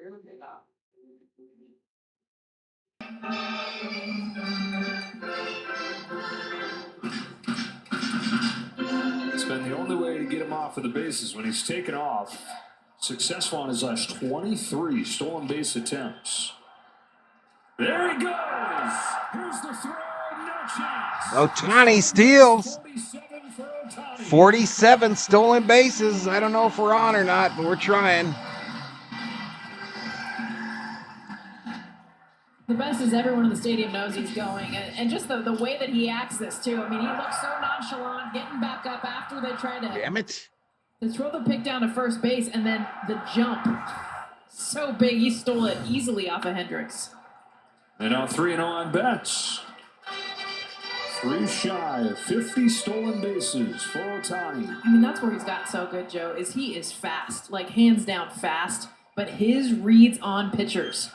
It's been the only way to get him off of the bases when he's taken off. Successful on his last 23 stolen base attempts. There he goes. Here's the throw. No chance. Ohtani steals. 47 stolen bases. I don't know if we're on or not, but we're trying. The best is everyone in the stadium knows he's going. And just the way that he acts this, too. I mean, he looks so nonchalant, getting back up after they try to... Damn it. To throw the pick down to first base, and then the jump. So big, he stole it easily off of Hendricks. And now 3-0 on Betts. 3 shy of 50 stolen bases for Ohtani. I mean, that's where he's gotten so good, Joe, is he is fast. Like, hands down fast. But his reads on pitchers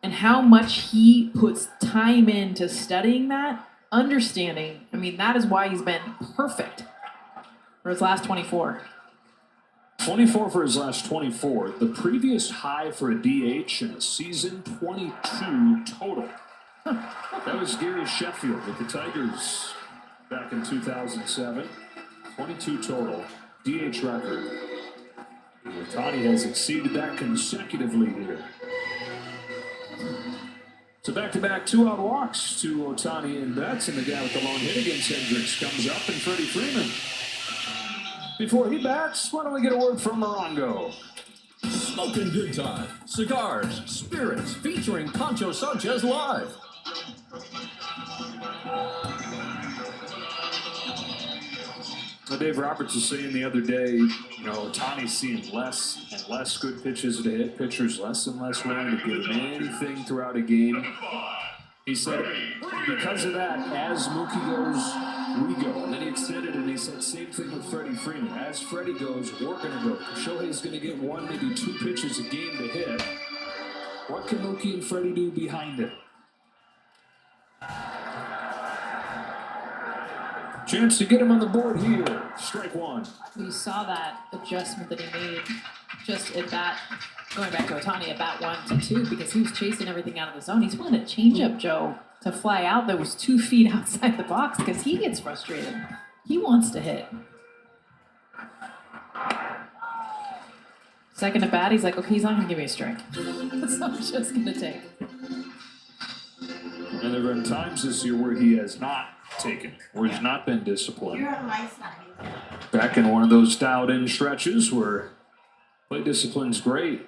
and how much he puts time into studying that, understanding, I mean, that is why he's been perfect for his last 24. 24 for his last 24. The previous high for a DH in a season, 22 total. That was Gary Sheffield with the Tigers back in 2007. 22 total. DH record. Ohtani has exceeded that consecutively here. So back-to-back 2-out walks to Ohtani and Betts, and the guy with the lone hit against Hendricks comes up, and Freddie Freeman. Before he bats, why don't we get a word from Morongo? Smoking good time. Cigars, spirits, featuring Pancho Sanchez live. Dave Roberts was saying the other day, you know, Ohtani's seeing less and less good pitches to hit pitchers, less and less willing to give him anything throughout a game. He said, because of that, as Mookie goes, we go. And then he extended it and he said, same thing with Freddie Freeman. As Freddy goes, we're going to go. Shohei's going to get 1, maybe 2 pitches a game to hit. What can Mookie and Freddie do behind it? Chance to get him on the board here. Strike 1. We saw that adjustment that he made just at bat, going back to Ohtani at bat 1 to 2, because he was chasing everything out of the zone. He's pulling a changeup, Joe, to fly out that was 2 feet outside the box because he gets frustrated. He wants to hit. Second at bat, he's like, okay, he's not going to give me a strike. So I'm just going to take. And there have been times this year where he has not taken, where he's not been disciplined. You're on my side. Back in one of those dialed-in stretches where play discipline's great.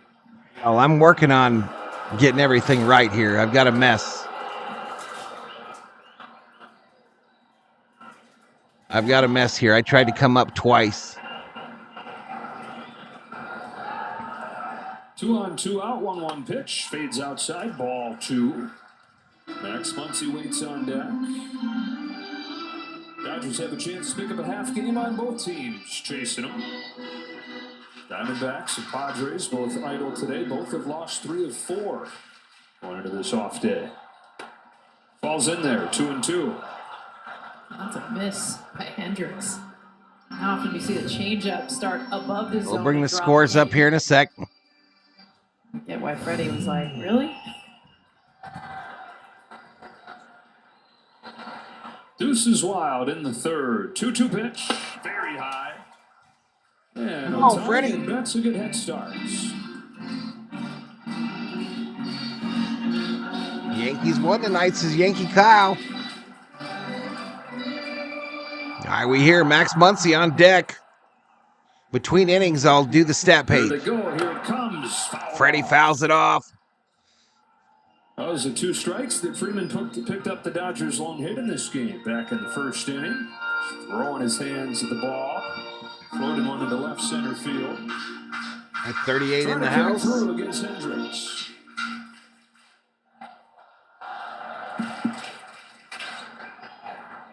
Oh, I'm working on getting everything right here. I've got a mess. I've got a mess here. I tried to come up twice. 2 on, 2 out, 1-1 pitch. Fades outside, ball 2. Max Muncy waits on deck. Dodgers have a chance to pick up a half game on both teams, chasing them. Diamondbacks and Padres both idle today. Both have lost 3 of 4 going into this off day. Falls in there, 2-2. That's a miss by Hendricks. How often do you see the changeup start above the zone? We'll bring the scores up here in a sec. I get why Freddie was like, really? Deuces wild in the third. 2-2 pitch. Very high. And Oh, Freddy. And Betts a good head starts. Yankees won tonight, says Yankee Kyle. All right, we hear Max Muncy on deck. Between innings, I'll do the stat page. Here they go. Here it comes. Freddie fouls it off. Those are 2 strikes that Freeman picked up the Dodgers' lone hit in this game back in the first inning. Throwing his hands at the ball. Floating one into left center field. At 38 Trying in the to carry house. through against Hendricks.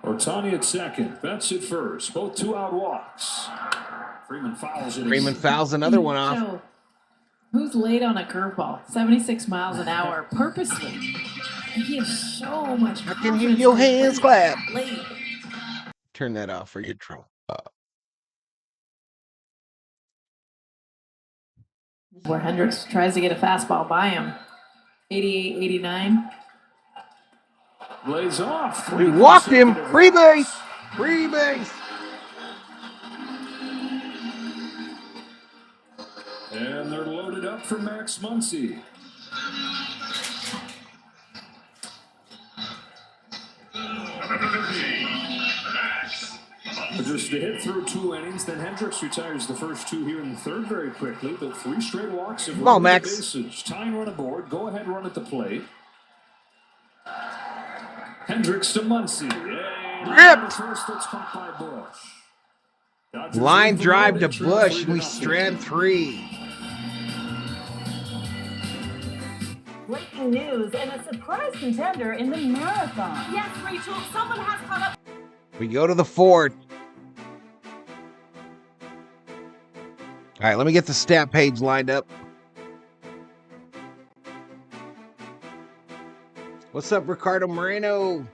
Ohtani at second. Betts at first. Both 2-out walks. Freeman fouls it. Freeman fouls another one off. Joe, who's late on a curveball? 76 miles an hour purposely. He has so much. I can hear your hands clap. Late. Turn that off for your drum. Where Hendricks tries to get a fastball by him. 88, 89. Lays off. We walked him. Free base. Free base. And they're loaded up for Max Muncy. Just a hit through 2 innings, then Hendricks retires the first 2 here in the third very quickly, but 3 straight walks have run the bases. Tying run aboard, go ahead run at the plate. Hendricks to Muncy. Ripped. First, that's caught by Bush. Dodgers Line drive to entry, Bush, and we 3-0. strand 3. Breaking news and a surprise contender in the marathon. Yes, Rachel, someone has caught up. We go to the 4th. All right, let me get the stat page lined up. What's up, Ricardo Moreno?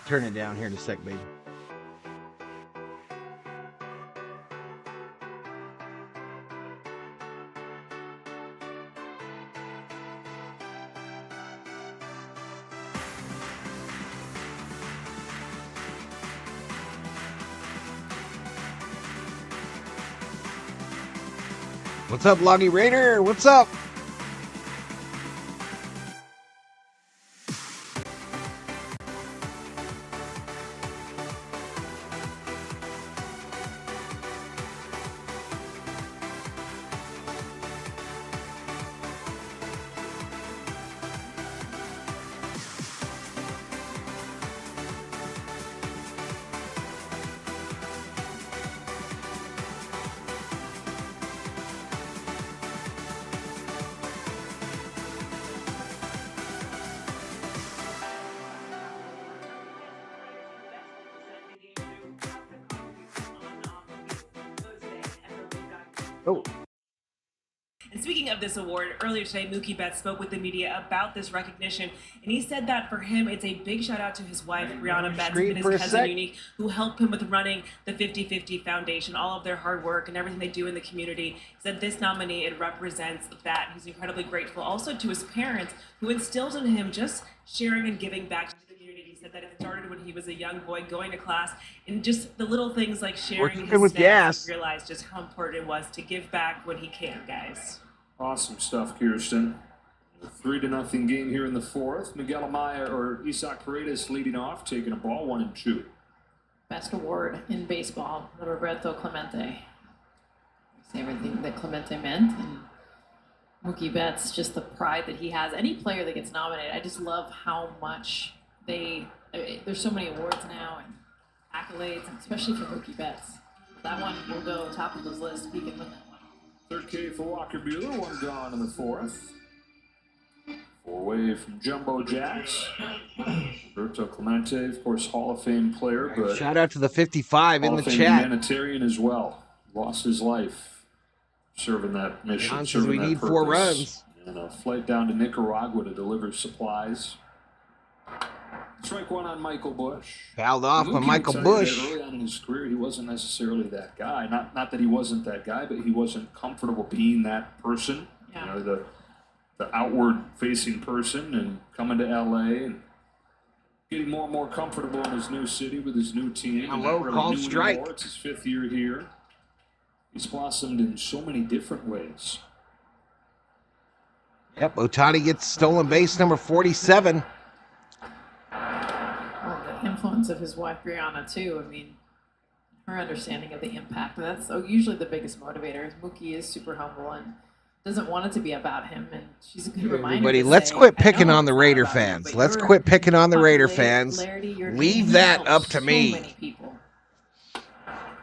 Turn it down here in a sec, baby. What's up, Loggy Raider? What's up? Oh. And speaking of this award, earlier today, Mookie Betts spoke with the media about this recognition, and he said that for him, it's a big shout out to his wife, Brianna Betts, and his cousin Unique, who helped him with running the 50-50 Foundation, all of their hard work and everything they do in the community. He said this nominee, it represents that. He's incredibly grateful also to his parents, who instilled in him just sharing and giving back to the community. He said that it started when he was a young boy going to class, and just the little things like sharing his snacks, he realized just how important it was to give back when he can, guys. Awesome stuff, Kirsten. 3-0 game here in the 4th. Miguel Amaya or Isaac Paredes leading off, taking a ball 1-2. Best award in baseball, Roberto Clemente. See everything that Clemente meant, and Mookie Betts, just the pride that he has. Any player that gets nominated, I just love how much there's so many awards now and accolades, and especially for Mookie Betts. That one will go top of his list. He can win that one. Third K for Walker Buehler, 1 gone in the 4th. 4 away from Jumbo Jacks. Roberto Clemente, of course, Hall of Fame player, but shout out to the 55 in the chat. Humanitarian as well. Lost his life serving that mission. John says we need 4 runs. And a flight down to Nicaragua to deliver supplies. Strike 1 on Michael Bush. Fouled off by Michael Bush. Early on in his career, he wasn't necessarily that guy. Not that he wasn't that guy, but he wasn't comfortable being that person. Yeah. You know, the outward-facing person, and coming to LA and getting more and more comfortable in his new city with his new team. Hello, called strike. Anymore. It's his 5th year here. He's blossomed in so many different ways. Yep, Ohtani gets stolen base number 47. The influence of his wife Brianna too. I mean, her understanding of the impact. That's usually the biggest motivator. Mookie is super humble and doesn't want it to be about him, and she's a good reminder. Everybody, let's quit picking on the Raider fans. Let's quit picking on the Raider fans. Leave that up to me.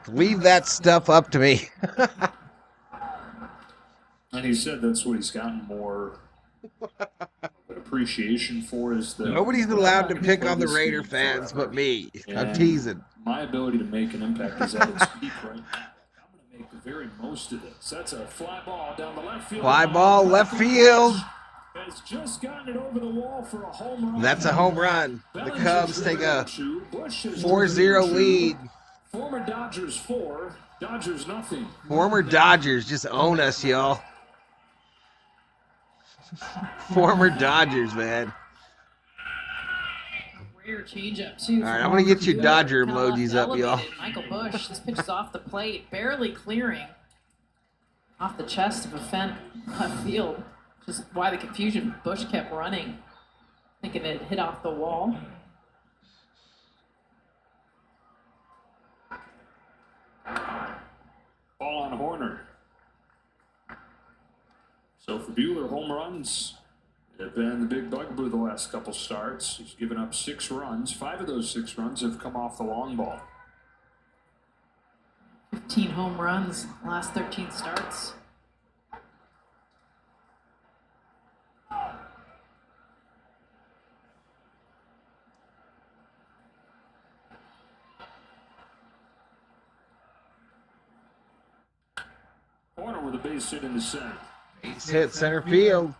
Leave that stuff up to me. And he said that's what he's gotten more appreciation for is the Nobody's allowed to pick on the Raider fans but me. I'm teasing. My ability to make an impact is at its peak right now. I'm going to make the very most of this. That's a fly ball down the left field. Fly ball, left field. Has just gotten it over the wall for a home run. That's a home run. The Cubs take a 4-0 lead. Former Dodgers 4, Dodgers nothing. Former Dodgers just own us, y'all. Former Dodgers, man. Rare changeup too. All right, I'm gonna get your Dodger emojis up, y'all. Michael Bush. This pitch is off the plate, barely clearing off the chest of a fence left field. Just why the confusion. Bush kept running, thinking it hit off the wall. Ball on Horner. So for Buehler, home runs have been the big bugaboo the last couple starts. He's given up 6 runs. 5 of those 6 runs have come off the long ball. 15 home runs last 13 starts. Horner with a base hit into center. Base hit center field.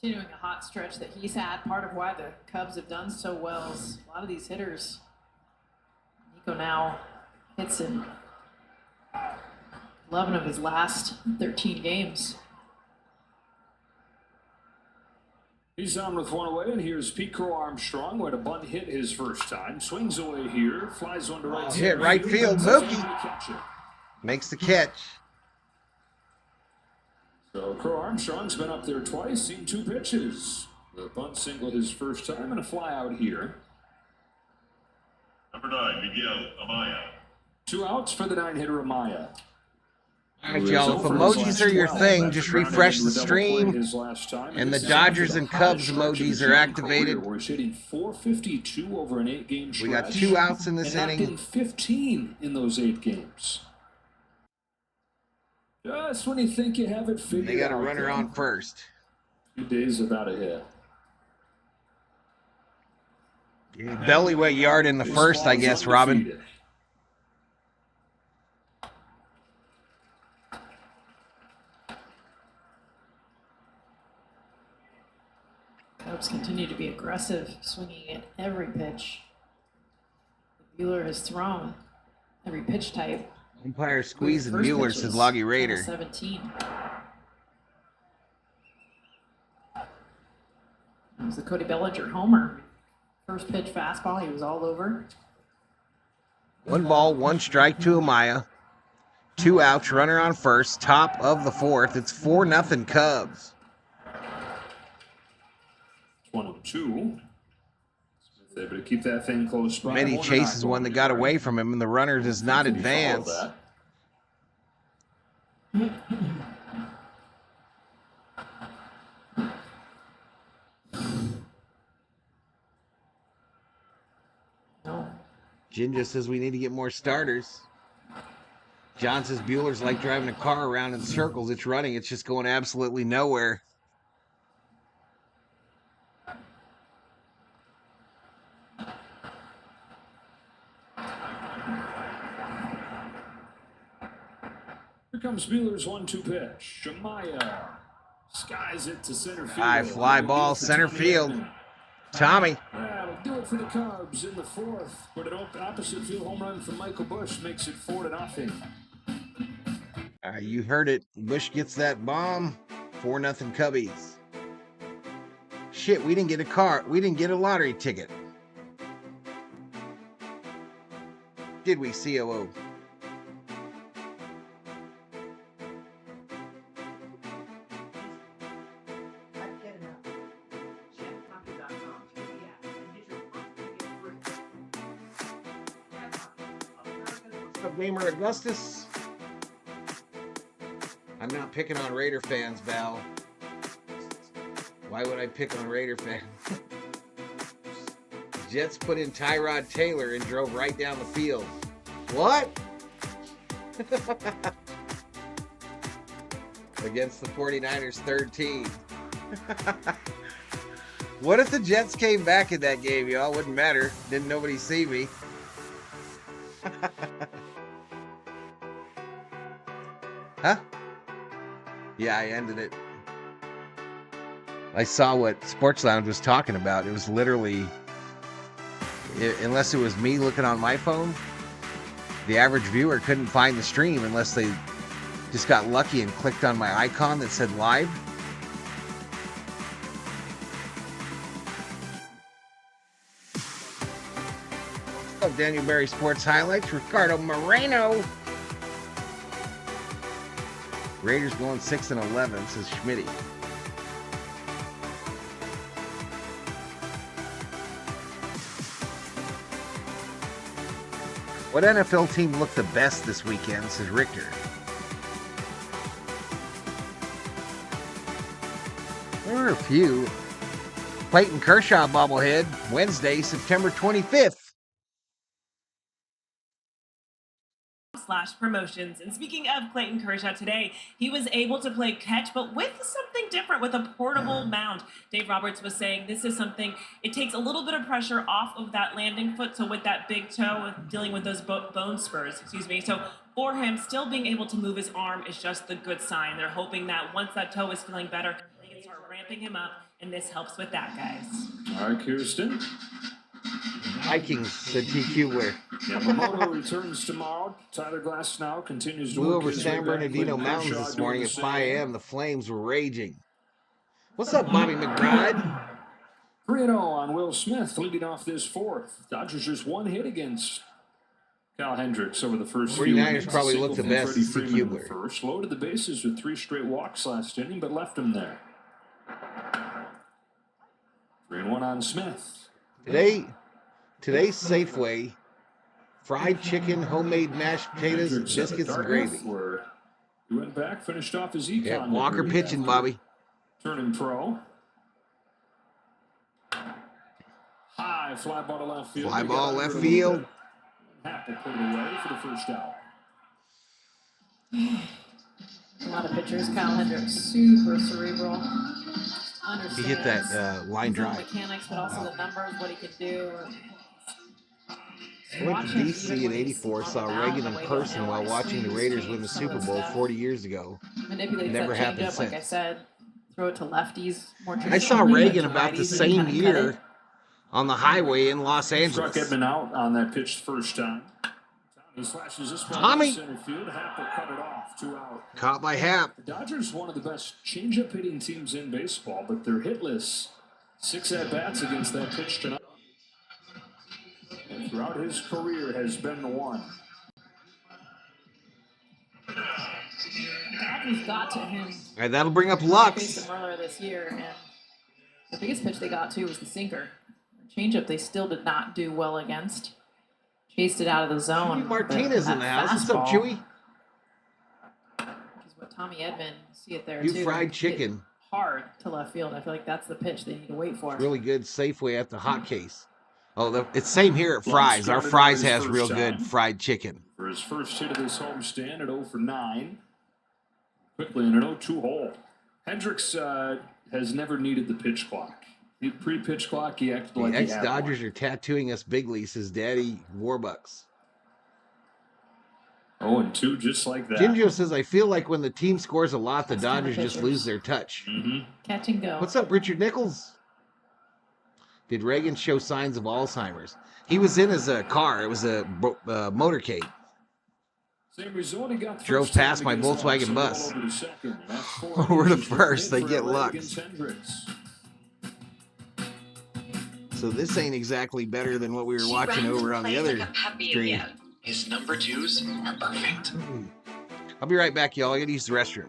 Continuing a hot stretch that he's had. Part of why the Cubs have done so well is a lot of these hitters. Nico now hits in 11 of his last 13 games. He's on with 1 away, and here's Pete Crow Armstrong, who had a bunt hit his first time. Swings away here, flies one to right. Hit right field, Mookie. Makes the catch. So Crow Armstrong's been up there twice, seen 2 pitches. The bunt single his first time, and a fly out here. Number 9, Miguel Amaya. 2 outs for the 9-hitter Amaya. All right, y'all, if emojis are your thing, just refresh the stream. And the Dodgers and Cubs emojis are activated. We're hitting 452 over an 8-game stretch. We got 2 outs in this inning. And 15 in those 8 games. Just when you think you have it figured out. They got a runner on first. 2 days without a hit. Belly weight yard in the first, I guess, Robin. Cubs continue to be aggressive, swinging at every pitch. Buehler has thrown every pitch type. Umpire squeezing Buehler, says Loggy Raider. 17. It was the Cody Bellinger homer. First pitch fastball, he was all over. 1 ball, 1 strike to Amaya. 2 outs, runner on first, top of the 4th. It's 4-0 Cubs. 1-2. Able to keep that thing close by. Many chases one that got away from him, and the runner does not advance. No. Ginger says we need to get more starters. John says Bueller's like driving a car around in circles. It's running. It's just going absolutely nowhere. Here comes Buehler's 1-2 pitch. Shamaya skies it to center field. High fly ball, center field. Tommy. That'll do it for the Cubs in the 4th. But an opposite field home run from Michael Bush makes it 4-0. You heard it. Bush gets that bomb. 4-0 Cubbies. Shit, we didn't get a car. We didn't get a lottery ticket. Did we, COO? Gamer Augustus. I'm not picking on Raider fans, Val. Why would I pick on Raider fan? Jets put in Tyrod Taylor and drove right down the field. What? Against the 49ers' third team. What if the Jets came back in that game, y'all? Wouldn't matter. Didn't nobody see me. Huh? Yeah, I ended it. I saw what Sports Lounge was talking about. It was literally, unless it was me looking on my phone, the average viewer couldn't find the stream unless they just got lucky and clicked on my icon that said live. What's up, Daniel Berry Sports Highlights? Ricardo Moreno. Raiders going 6-11, says Schmitty. What NFL team looked the best this weekend, says Richter. There were a few. Clayton Kershaw bobblehead, Wednesday, September 25th. /promotions. And speaking of Clayton Kershaw today, he was able to play catch, but with something different, with a portable mound. Dave Roberts was saying this is something, it takes a little bit of pressure off of that landing foot, so with that big toe, dealing with those bone spurs, so for him, still being able to move his arm is just the good sign. They're hoping that once that toe is feeling better, they can start ramping him up, and this helps with that, guys. All right, Kirsten. Vikings, said TQ where. Yamamoto returns tomorrow. Tyler Glasnow continues to Flew work over his San way back. Bernardino Clayton Mountains Kershaw this doing morning the at same. 5 a.m. The flames were raging. What's up, Bobby McBride? 3-0 on Will Smith, leading off this fourth. Dodgers just one hit against Kyle Hendricks over the first few 49ers innings. probably Single looked the from best Freddie to Freeman in the Kubler. first. Loaded the bases with 3 straight walks last inning, but left him there. 3-1 on Smith. Today's Safeway, fried chicken, homemade mashed potatoes, Hendricks at the biscuits, and dark gravy. left where he went back, finished off his econ. Yeah, Walker degree pitching, after Bobby. Turning pro. High fly ball to left field. Fly They ball got left under field. it. Happ will put it away for the first out. A lot of pitchers. Kyle Hendricks, super cerebral. He hit that line his own drive. mechanics, but also the numbers, what he can do. I went to D.C. in '84, saw Reagan in person while watching the Raiders win the Super Bowl 40 years ago. Manipulates Never that happened changeup, like I since. said. Throw it to lefties more I saw traditionally, Reagan but to about the righties, and same kinda cut year it. on the highway in Los Struck Angeles. Edman out on that pitch the first time. He slashes this one Tommy. to center field. Happ will cut it off. 2 out. Caught by Happ. The Dodgers, one of the best changeup hitting teams in baseball, but they're hitless. 6 at-bats against that pitch tonight. And throughout his career has been the one. Dodgers got to him. All right, that'll bring up Faced Lux. him earlier this year, and the biggest pitch they got to was the sinker. The changeup they still did not do well against. Chased it out of the zone. Chewy Martinez in the house. What's up, fastball, Chewy? Which is what Tommy Edman, see it there You too. fried hit chicken. hard to left field. I feel like that's the pitch they need to wait for. Really good Safeway at the hot case. Oh, it's same here at Fry's. Our Fry's has real good fried chicken. For his first hit of this homestand at 0 for 9. Quickly in an 0-2 hole. Hendricks has never needed the pitch clock. Pre-pitch clock, he acted like The he had ex-Dodgers one. are tattooing us bigly, says Daddy Warbucks. 0-2, just like that. Jinjo says, I feel like when the team scores a lot, the That's kind of Dodgers just pitchers. lose their touch. Mm-hmm. Catch and go. What's up, Richard Nichols? Did Reagan show signs of Alzheimer's? He was in his car. It was a motorcade. Same result, he got Drove first time past my against Volkswagen Lux, bus. over to second, and that's 4 Over to innings for first, hit they for get LA Lux. against Hendricks. So this ain't exactly better than what we were watching over on the other stream. His number 2s are perfect. I'll be right back, y'all. I gotta use the restroom.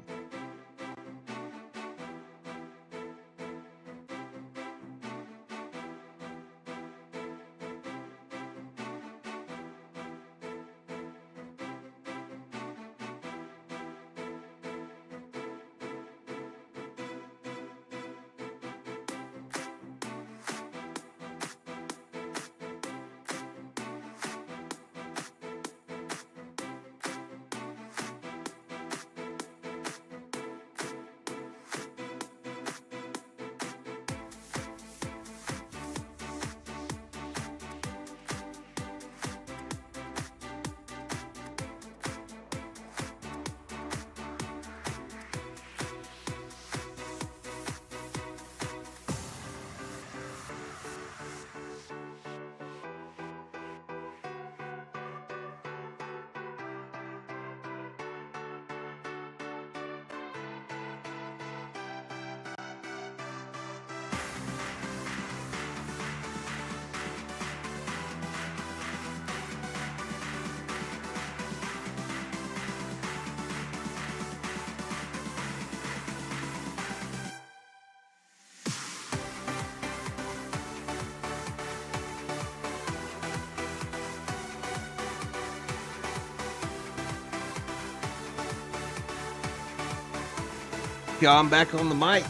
Yeah, I'm back on the mic.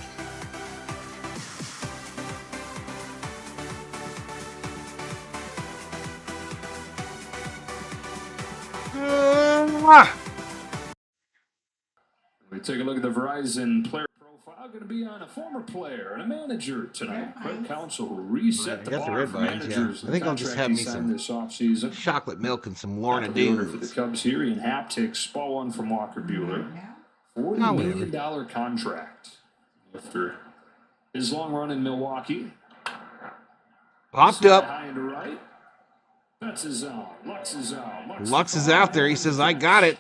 We take a look at the Verizon player profile. Going to be on a former player and a manager tonight. Craig Counsell, who reset the bar for managers. I think I'll just have me some this offseason. chocolate milk and some Lorna The order for the Doones. Cubs here. Ian Happ takes ball one from Walker Buehler. $40 million contract after his long run in Milwaukee. Popped up. High into right. Betts is out. Lux is out. Lux is out there. He says, I got it.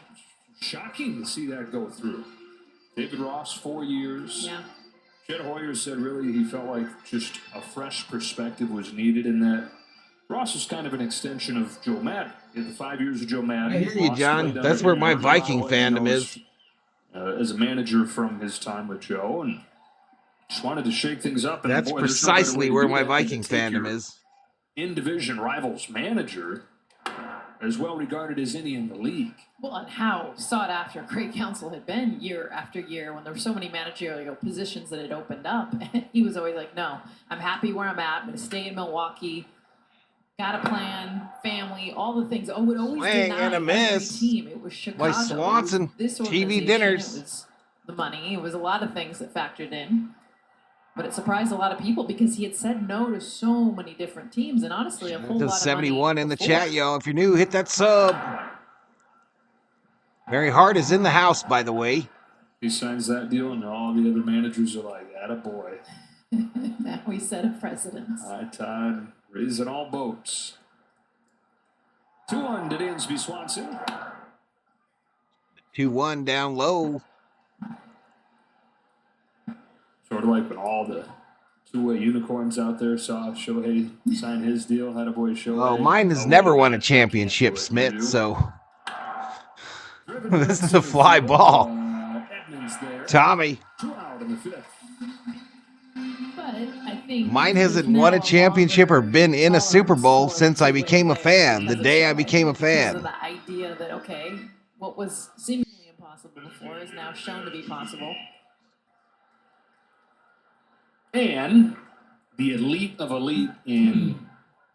Shocking to see that go through. David Ross, 4 years. Yeah. Jed Hoyer said really he felt like just a fresh perspective was needed in that. Ross was kind of an extension of Joe Madden. He had the 5 years of Joe Madden. I hear you, Ross John. played That's under where my Joe Viking Madden, fandom is. As a manager from his time with Joe, and just wanted to shake things up. And That's boy, there's no better way precisely to where do my that than to Viking take fandom your is. in-division rivals manager, as well regarded as any in the league. Well, and how sought after Craig Counsell had been year after year when there were so many managerial positions that had opened up. And he was always like, no, I'm happy where I'm at. I'm going to stay in Milwaukee. Got a plan, family, all the things. Oh, it always Swing denied and a every miss. team. It was Chicago. By Swanson. It was this TV organization. dinners. It was the money. It was a lot of things that factored in. But it surprised a lot of people because he had said no to so many different teams, and honestly, a whole lot of 71 money in the before. chat, y'all. If you're new, hit that sub. Very Hard is in the house, by the way. He signs that deal, and all the other managers are like, attaboy. Now we set a precedent. High tide, raising all boats. 2-1 to Dansby Swanson. 2-1 down low. Sort of like when all the two-way unicorns out there saw Shohei sign his deal. Had a boy Shohei. Oh, mine has never won a championship, Smith, so this is a fly ball. Edmonds there. Tommy. 2 out in the 5th. But I think Mine hasn't won a championship or been in a Super Bowl since I became a fan, the day I became a Because fan. of the idea that, okay, what was seemingly impossible before is now shown to be possible. And the elite of elite in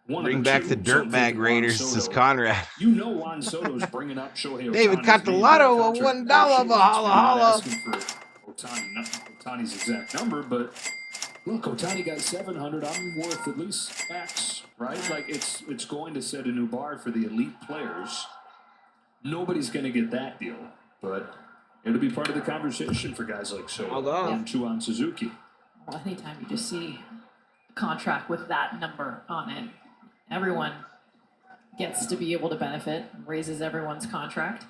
one Bring of the back two. the So Dirtbag think Juan Raiders, Soto. says Conrad. You know Juan Soto's bringing up Shohei David Ohtani's name. Catalotto, a Contract $1, negotiations. Valhalla, We're not holla. asking for Ohtani, not Ohtani's exact number, but look, Ohtani got 700. I'm worth at least X, right? Like it's going to set a new bar for the elite players. Nobody's going to get that deal, but it'll be part of the conversation for guys like Soto Hold on. and Chuan Suzuki. Well, anytime you just see a contract with that number on it, everyone gets to be able to benefit, raises everyone's contract.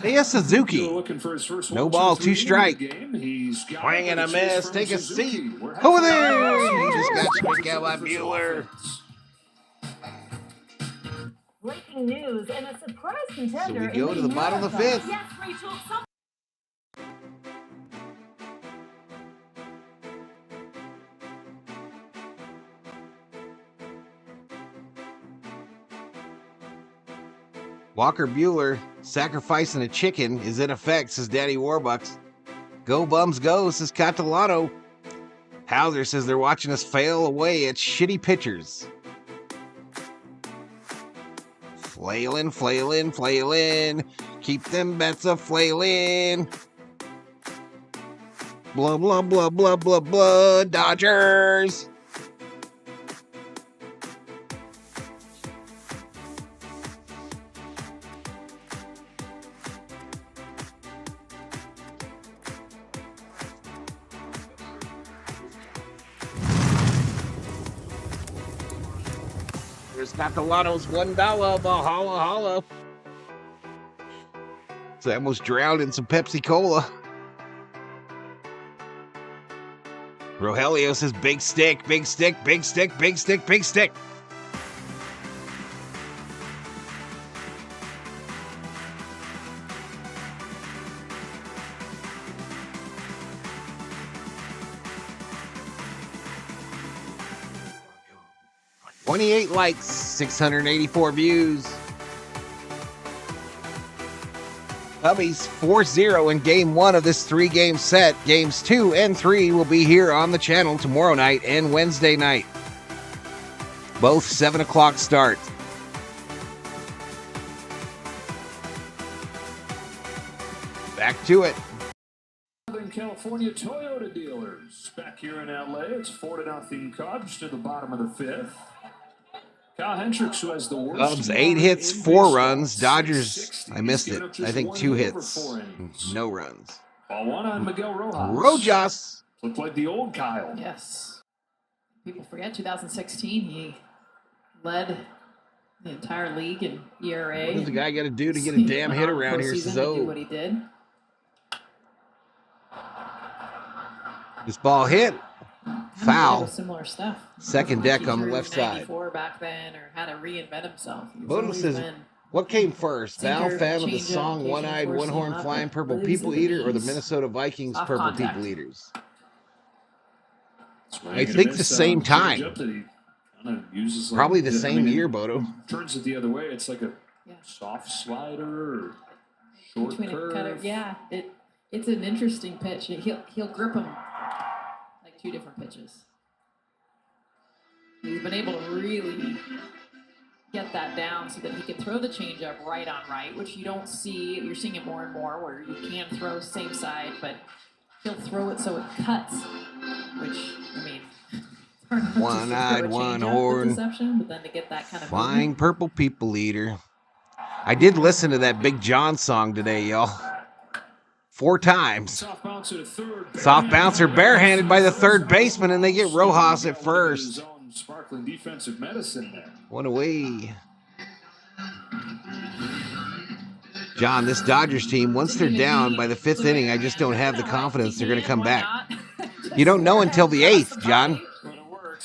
Seiya Suzuki. Looking for his first No 1, ball, 2, 2 3 strike. in the game. He's got Swing and a the chase miss. from Take a Suzuki. seat. We're Over halfway there. through. He just got struck out by First Buehler. offense. Breaking news and a surprise contender. go in to the bottom of the marathon. fifth. Yes, Rachel. Some Walker Buehler sacrificing a chicken is in effect, says Daddy Warbucks. Go Bums Go, says Catalotto. Hauser says they're watching us fail away at shitty pitchers. Flailing, flailing, flailing. Keep them bets a flailing. Blah, blah, blah, blah, blah, blah. Dodgers. There's Catalotto's $1 Valhalla holla. So I almost drowned in some Pepsi Cola. Rogelio says big stick, big stick, big stick, big stick, big stick. $28 likes, 684 views. Cubbies 4-0 in game 1 of this 3-game set. Games 2 and 3 will be here on the channel tomorrow night and Wednesday night. Both 7 o'clock start. Back to it. Southern California Toyota dealers back here in LA. It's 4-0 Cubs to the bottom of the 5th. Kyle Hendricks, who has the worst. Cubs 8 hits, 4 runs. Dodgers, I missed it. I think 2 hits, no runs. Ball 1 on Miguel Rojas. Rojas. Looked like the old Kyle. Yes. People forget 2016, he led the entire league in ERA. What does the guy got to do to get a damn hit around here? To do what he did. This ball hit. Foul. Similar stuff. Second deck on the left side. Back then, or had to reinvent himself. Bodo says, what came first? Val fan of the song One-Eyed, One-Horn, Flying Purple People Eater, or the Minnesota Vikings Purple People Eaters? I think the same time. Probably the same year, Bodo. Turns it the other way. It's like a soft slider or short between curve. A cutter. Yeah, it's an interesting pitch. He'll grip him like 2 different pitches. He's been able to really get that down so that he can throw the changeup right on right, which you don't see. You're seeing it more and more where you can throw same side, but he'll throw it so it cuts, which, I mean, One-Eyed, One-Horn, but then to get that kind of Flying movement. Purple People Eater. I did listen to that Big John song today, y'all. 4 times. Soft bouncer to third. Soft bouncer barehanded by the third baseman, and they get Rojas at first. Sparkling defensive medicine there. One away. John, this Dodgers team, once they're down by the 5th inning, I just don't have the confidence they're going to come back. You don't know until the 8th, John.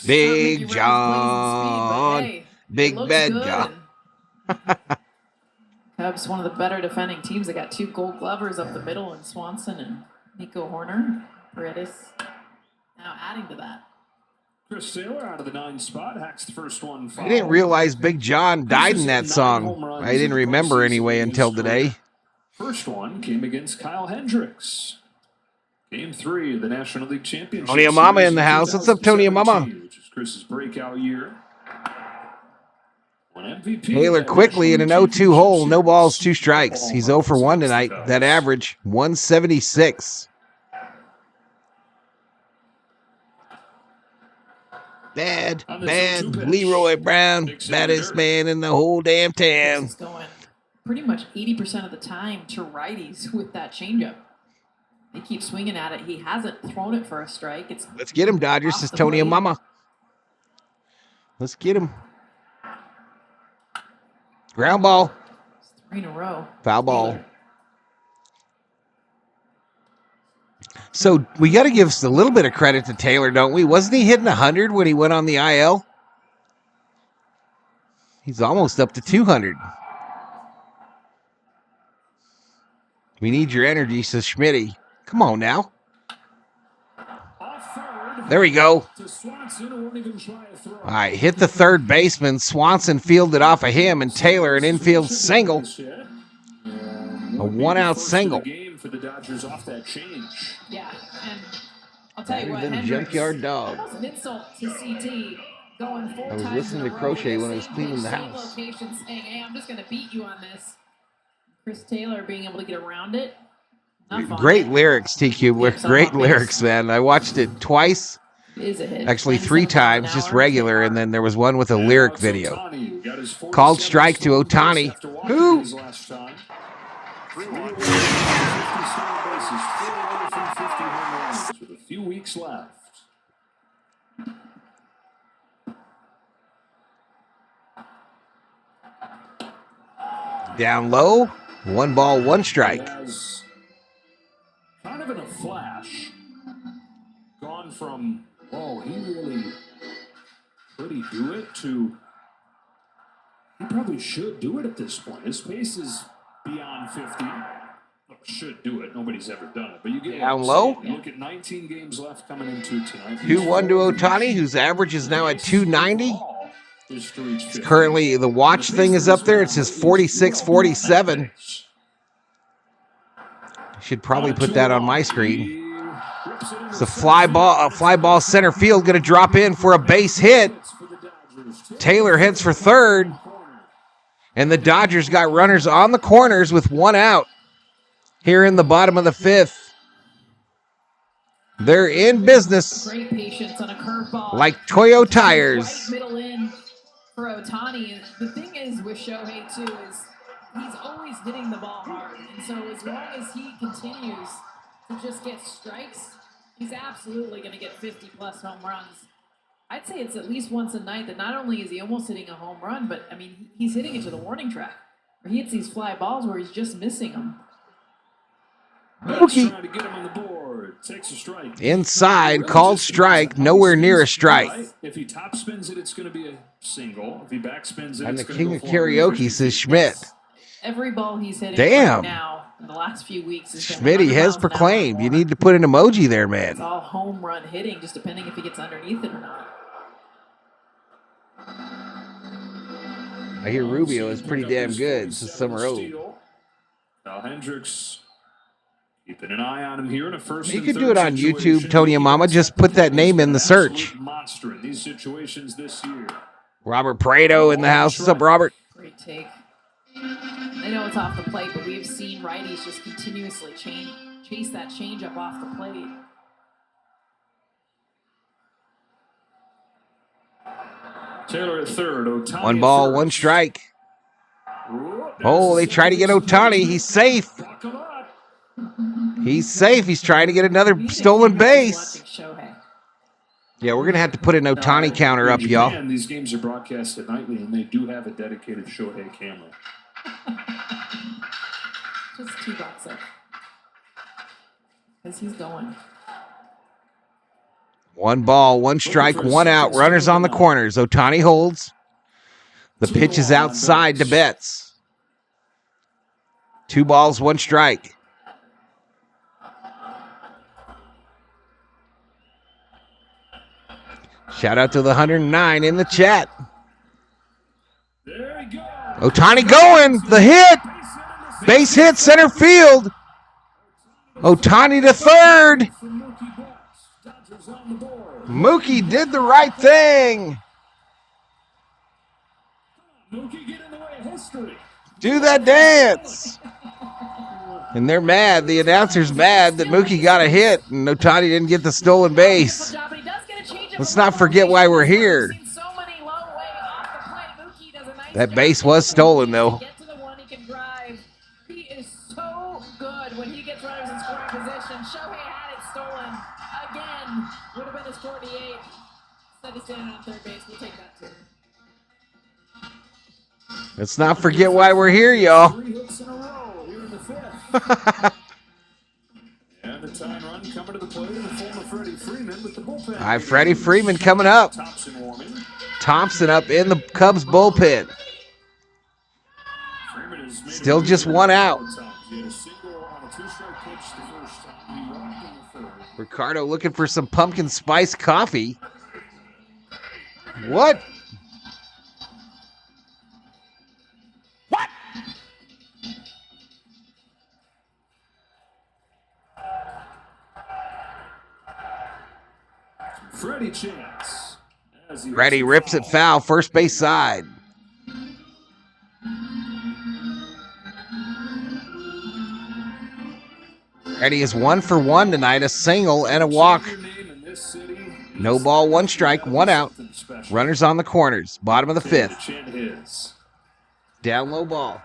Big John. Big Bad John. Cubs, one of the better defending teams. They got 2 Gold Glovers up the middle in Swanson and Nico Horner. Paredes now adding to that. Chris Taylor out of the 9 spot, hacks the first one. I didn't realize Big John died in that song. I didn't remember anyway until today. First one came against Kyle Hendricks. Game 3 of the National League Championship. Tony Mama in the house. What's up, Tony Mama? Which is Chris's breakout year. MVP Taylor quickly in an 0-2 hole. No balls, 2 strikes. He's 0 for 1 tonight. That average, 176. Bad Leroy Brown, baddest man in the whole damn town. He's going pretty much 80% of the time to righties with that changeup. They keep swinging at it. He hasn't thrown it for a strike. Let's get him, Dodgers, says Tony and Mama. Let's get him. Ground ball. It's 3 in a row. Foul ball. So we got to give a little bit of credit to Taylor, don't we? Wasn't he hitting 100 when he went on the IL? He's almost up to 200. We need your energy, says Schmitty. Come on now. There we go. All right, hit the third baseman. Swanson fielded off of him, and Taylor an infield single. A 1-out single. For the Dodgers off that change. Yeah, and I'll tell you what, Than Hendricks, Junkyard Dog. that was an insult to CT going 4 I was times listening in to a row Crochet in when I was same cleaning pitch, the same house. location, saying, hey, I'm just going to beat you on this. Chris Taylor being able to get around it. Not fun. Great lyrics, TQ. Great lyrics, man. I watched it twice. It is a hit. Actually, 97 3 miles an times, just hour. regular, and then there was one with a lyric video. Called strike to Ohtani. Who? With a few weeks left. Down low. 1 ball, 1 strike. Has kind of in a flash gone from, oh, could he do it, to he probably should do it at this point. His pace is beyond 50. Look, should do it. Nobody's ever done it. But you get Down low. You look at 19 games left coming into tonight. 2-1 to Ohtani, whose average is now at 290. Is to reach 50. Currently, the watch thing is up there. It says 46-47. Should probably put that on my screen. It's a fly ball center field, going to drop in for a base hit. Taylor hits for third. And the Dodgers got runners on the corners with one out here in the bottom of the fifth. They're in business. Great patience on a curveball. Like Toyo tires. Right middle in for Ohtani. The thing is with Shohei, too, is he's always hitting the ball hard. And so as long as he continues to just get strikes, he's absolutely going to get 50-plus home runs. I'd say it's at least once a night that not only is he almost hitting a home run, but, I mean, he's hitting it to the warning track. Where he hits these fly balls where he's just missing them. Mookie. Trying to get him on the board. Takes a strike. Inside, called strike, nowhere near a strike. If he top spins it, it's going to be a single. If he back spins it, I'm the it's king of go for karaoke, says Schmidt. Every ball he's hitting Damn. right now in the last few weeks is Schmitty has proclaimed. You need to put an emoji there, man. It's all home run hitting, just depending if he gets underneath it or not. I hear Rubio is pretty damn good since Summer Oak. Now Hendricks keeping an eye on him here in a first. You could do it on YouTube, Tony and Mama. Just put that name in the search. Monster in these situations this year. Robert Prado in the house. What's up, Robert? Great take. I know it's off the plate, but we've seen righties just continuously chase that changeup off the plate. Taylor at third. Ohtani One ball, one strike. Oh, they try to get Ohtani. He's safe. He's safe. He's trying to get another stolen base. Yeah, we're going to have to put an Ohtani counter up, y'all. These games are broadcasted nightly, and they do have a dedicated Shohei camera. Just $2 up. Because he's going. One ball, one strike, one out. Runners on the corners. Ohtani holds. The pitch is outside to Betts. 2 balls, 1 strike. Shout out to the 109 in the chat. There you go. Ohtani going. The hit. Base hit center field. Ohtani to third. Mookie did the right thing. Mookie, get in the way of history. Do that dance. And they're mad. The announcer's mad that Mookie got a hit and Ohtani didn't get the stolen base. Let's not forget why we're here. That base was stolen, though. He is so good when he gets runners in scoring position. Shohei had it stolen again. Would have been his 48. Instead of standing on third base, we'll take that too. Let's not forget why we're here, y'all. 3 hits in a row here in the 5th. And the tying run coming to the plate, and the former Freddy Freeman with the bullpen. All right, Freddie Freeman coming up. Thompson warming. Thompson up in the Cubs bullpen. Still just 1 out. Ricardo looking for some pumpkin spice coffee. What? What? Freddy chance. Freddy rips it foul, first base side. Freddy is 1 for 1 tonight, a single and a walk. No ball, 1 strike, 1 out. Runners on the corners, bottom of the 5th. Down low ball.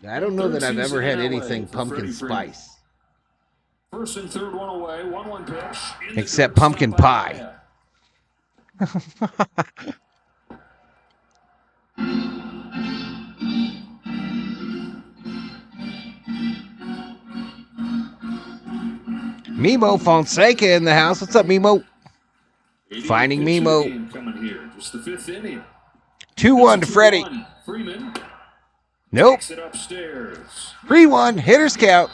I don't know that I've ever had anything pumpkin spice. First and third, 1 away, 1-1 pitch. Except pumpkin pie. Mimo Fonseca in the house. What's up, Mimo? Finding Mimo. Coming here. Just the 5th inning. 2-1 to Freddie. Freeman. Nope. Takes it upstairs. 3-1. Hitters count.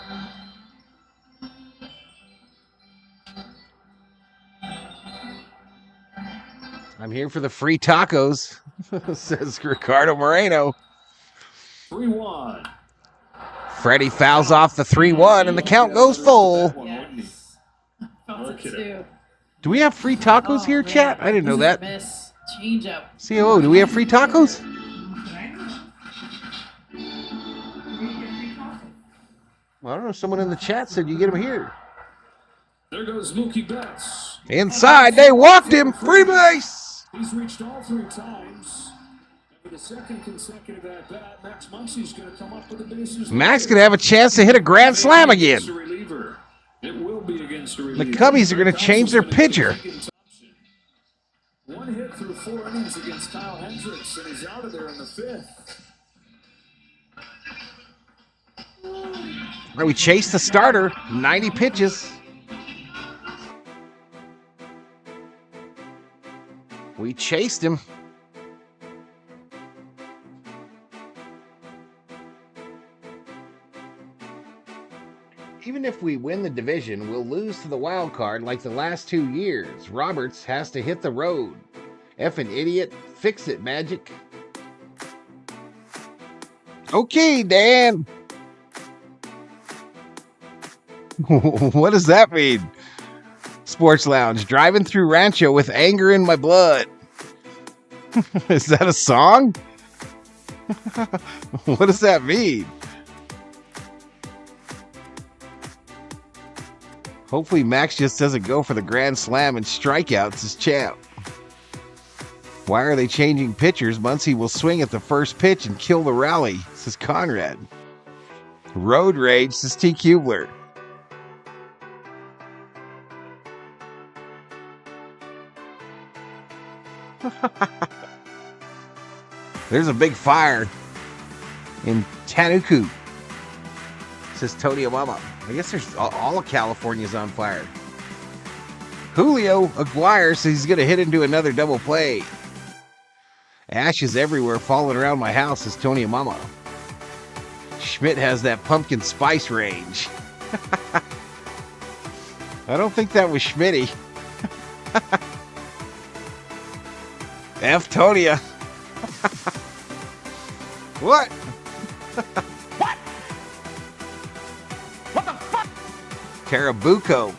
I'm here for the free tacos, says Ricardo Moreno. 3-1. Freddie fouls off the 3-1, and the count goes full. Yes. Felt Look it at too. Do we have free tacos Oh, here, man. chat? I didn't know This is a that. miss. Change up. COO, do we have free tacos? Well, I don't know. Someone in the chat said you get them here. There goes Mookie Betts. Inside, they walked him. Free base. He's reached all 3 times. And for the second consecutive at bat, Max Muncy's going to come up with the bases. Max could have a chance to hit a grand slam again. It will be against the The Cubbies are going to change their pitcher. 1 hit through 4 innings against Kyle Hendricks, and he's out of there in the 5th. All right, we chased the starter, 90 pitches. We chased him. Even if we win the division, we'll lose to the wild card like the last 2 years. Roberts has to hit the road. Effing idiot. Fix it, Magic. Okay, Dan. What does that mean? Sports Lounge. Driving through Rancho with anger in my blood. Is that a song? What does that mean? Hopefully Max just doesn't go for the grand slam and strikeouts as champ. Why are they changing pitchers? Muncy will swing at the first pitch and kill the rally, says Conrad. Road rage, says T. Kubler. There's a big fire in Tanuku, says Tony Obama. I guess there's all of California's on fire. Julio Aguirre says he's going to hit into another double play. Ashes everywhere falling around my house, says Tony Obama. Schmidt has that pumpkin spice range. I don't think that was Schmitty. F. Tonia. What? What? What the fuck? Tarabuco.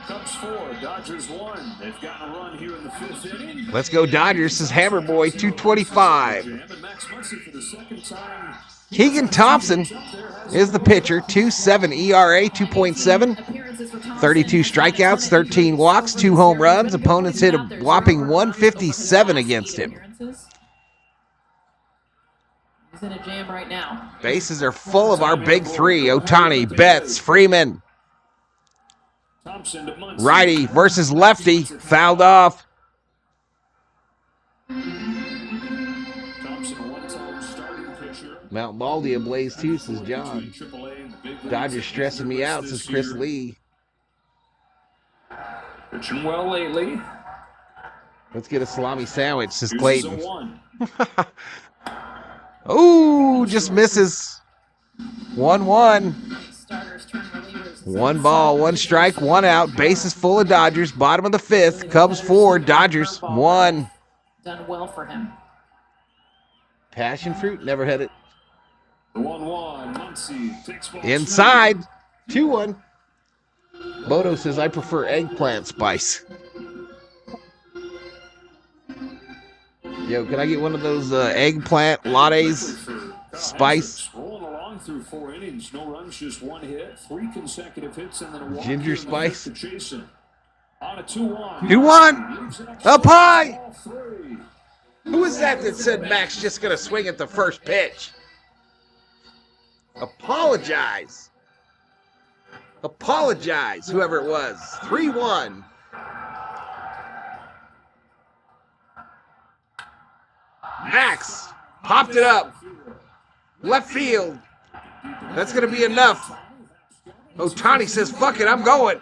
Cubs 4, Dodgers 1. They've gotten a run here in the 5th inning. Let's go Dodgers, says Hammer Boy 225. And Max Muncy for the second time. Keegan Thompson is the pitcher. 2.7 ERA, 2.7. 32 strikeouts, 13 walks, 2 home runs. Opponents hit a whopping 157 against him. He's in a jam right now. Bases are full of our big 3. Ohtani, Betts, Freeman. Righty versus lefty. Fouled off. Mount Baldy ablaze too, says John. Dodgers stressing me out, says Chris Lee. Pitching well lately. Let's get a salami sandwich, says Clayton. Oh, just misses. 1-1. 1 ball, 1 strike, 1 out. Bases full of Dodgers. Bottom of the 5th. Cubs 4, Dodgers 1. Done well for him. Passion fruit, never had it. 1-1. Muncy takes ball Inside. 2-1. Bodo says, I prefer eggplant spice. Yo, can I get one of those eggplant lattes? Spice. Rolling along through 4 innings, no runs, just 1 hit, 3 consecutive hits, and then a walk. Ginger spice. To Jason. On a 2-1. 2-1. Up high. Who is that said Max just going to swing at the first pitch? Apologize. Apologize, whoever it was. 3-1. Max popped it up. Left field. That's going to be enough. Ohtani says, fuck it, I'm going.